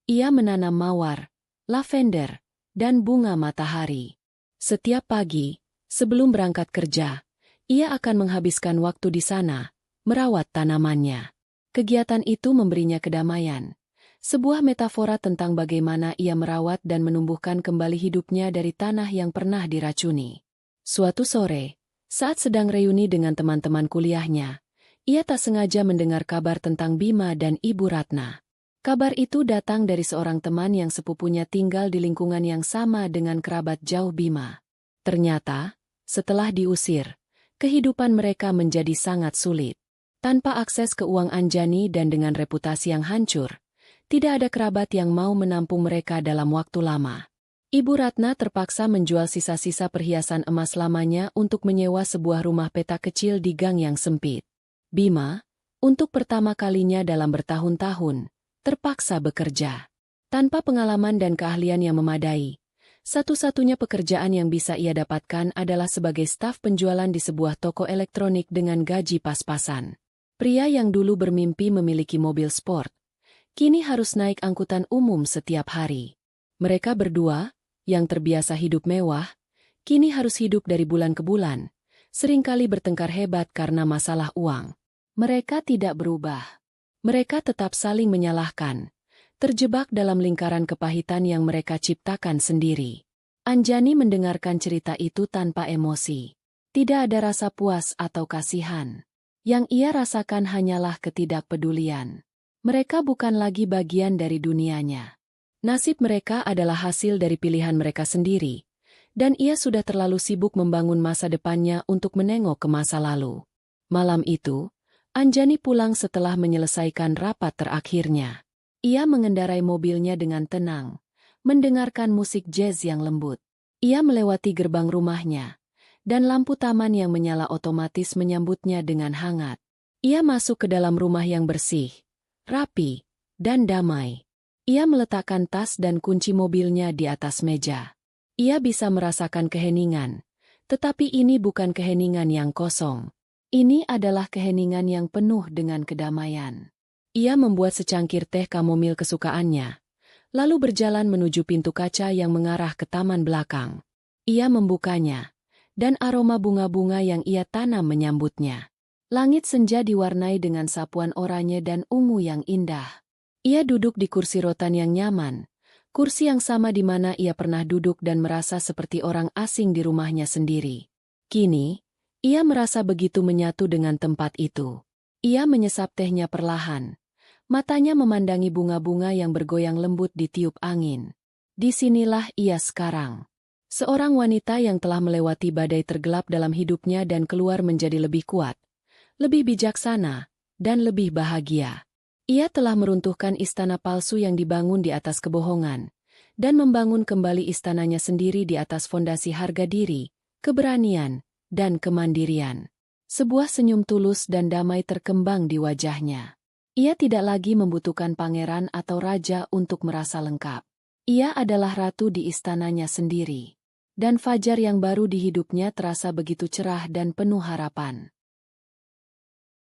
Ia menanam mawar, lavender, dan bunga matahari. Setiap pagi, sebelum berangkat kerja, ia akan menghabiskan waktu di sana, merawat tanamannya. Kegiatan itu memberinya kedamaian. Sebuah metafora tentang bagaimana ia merawat dan menumbuhkan kembali hidupnya dari tanah yang pernah diracuni. Suatu sore, saat sedang reuni dengan teman-teman kuliahnya, ia tak sengaja mendengar kabar tentang Bima dan Ibu Ratna. Kabar itu datang dari seorang teman yang sepupunya tinggal di lingkungan yang sama dengan kerabat jauh Bima. Ternyata, setelah diusir, kehidupan mereka menjadi sangat sulit. Tanpa akses ke uang Anjani dan dengan reputasi yang hancur, tidak ada kerabat yang mau menampung mereka dalam waktu lama. Ibu Ratna terpaksa menjual sisa-sisa perhiasan emas lamanya untuk menyewa sebuah rumah petak kecil di gang yang sempit. Bima, untuk pertama kalinya dalam bertahun-tahun, terpaksa bekerja. Tanpa pengalaman dan keahlian yang memadai, satu-satunya pekerjaan yang bisa ia dapatkan adalah sebagai staf penjualan di sebuah toko elektronik dengan gaji pas-pasan. Pria yang dulu bermimpi memiliki mobil sport, kini harus naik angkutan umum setiap hari. Mereka berdua, yang terbiasa hidup mewah, kini harus hidup dari bulan ke bulan, seringkali bertengkar hebat karena masalah uang. Mereka tidak berubah. Mereka tetap saling menyalahkan, terjebak dalam lingkaran kepahitan yang mereka ciptakan sendiri. Anjani mendengarkan cerita itu tanpa emosi. Tidak ada rasa puas atau kasihan. Yang ia rasakan hanyalah ketidakpedulian. Mereka bukan lagi bagian dari dunianya. Nasib mereka adalah hasil dari pilihan mereka sendiri, dan ia sudah terlalu sibuk membangun masa depannya untuk menengok ke masa lalu. Malam itu, Anjani pulang setelah menyelesaikan rapat terakhirnya. Ia mengendarai mobilnya dengan tenang, mendengarkan musik jazz yang lembut. Ia melewati gerbang rumahnya, dan lampu taman yang menyala otomatis menyambutnya dengan hangat. Ia masuk ke dalam rumah yang bersih, rapi, dan damai. Ia meletakkan tas dan kunci mobilnya di atas meja. Ia bisa merasakan keheningan, tetapi ini bukan keheningan yang kosong. Ini adalah keheningan yang penuh dengan kedamaian. Ia membuat secangkir teh kamomil kesukaannya, lalu berjalan menuju pintu kaca yang mengarah ke taman belakang. Ia membukanya, dan aroma bunga-bunga yang ia tanam menyambutnya. Langit senja diwarnai dengan sapuan oranye dan ungu yang indah. Ia duduk di kursi rotan yang nyaman, kursi yang sama di mana ia pernah duduk dan merasa seperti orang asing di rumahnya sendiri. Kini, ia merasa begitu menyatu dengan tempat itu. Ia menyesap tehnya perlahan. Matanya memandangi bunga-bunga yang bergoyang lembut di tiup angin. Disinilah ia sekarang. Seorang wanita yang telah melewati badai tergelap dalam hidupnya dan keluar menjadi lebih kuat, lebih bijaksana, dan lebih bahagia. Ia telah meruntuhkan istana palsu yang dibangun di atas kebohongan, dan membangun kembali istananya sendiri di atas fondasi harga diri, keberanian, dan kemandirian. Sebuah senyum tulus dan damai terkembang di wajahnya. Ia tidak lagi membutuhkan pangeran atau raja untuk merasa lengkap. Ia adalah ratu di istananya sendiri. Dan fajar yang baru di hidupnya terasa begitu cerah dan penuh harapan.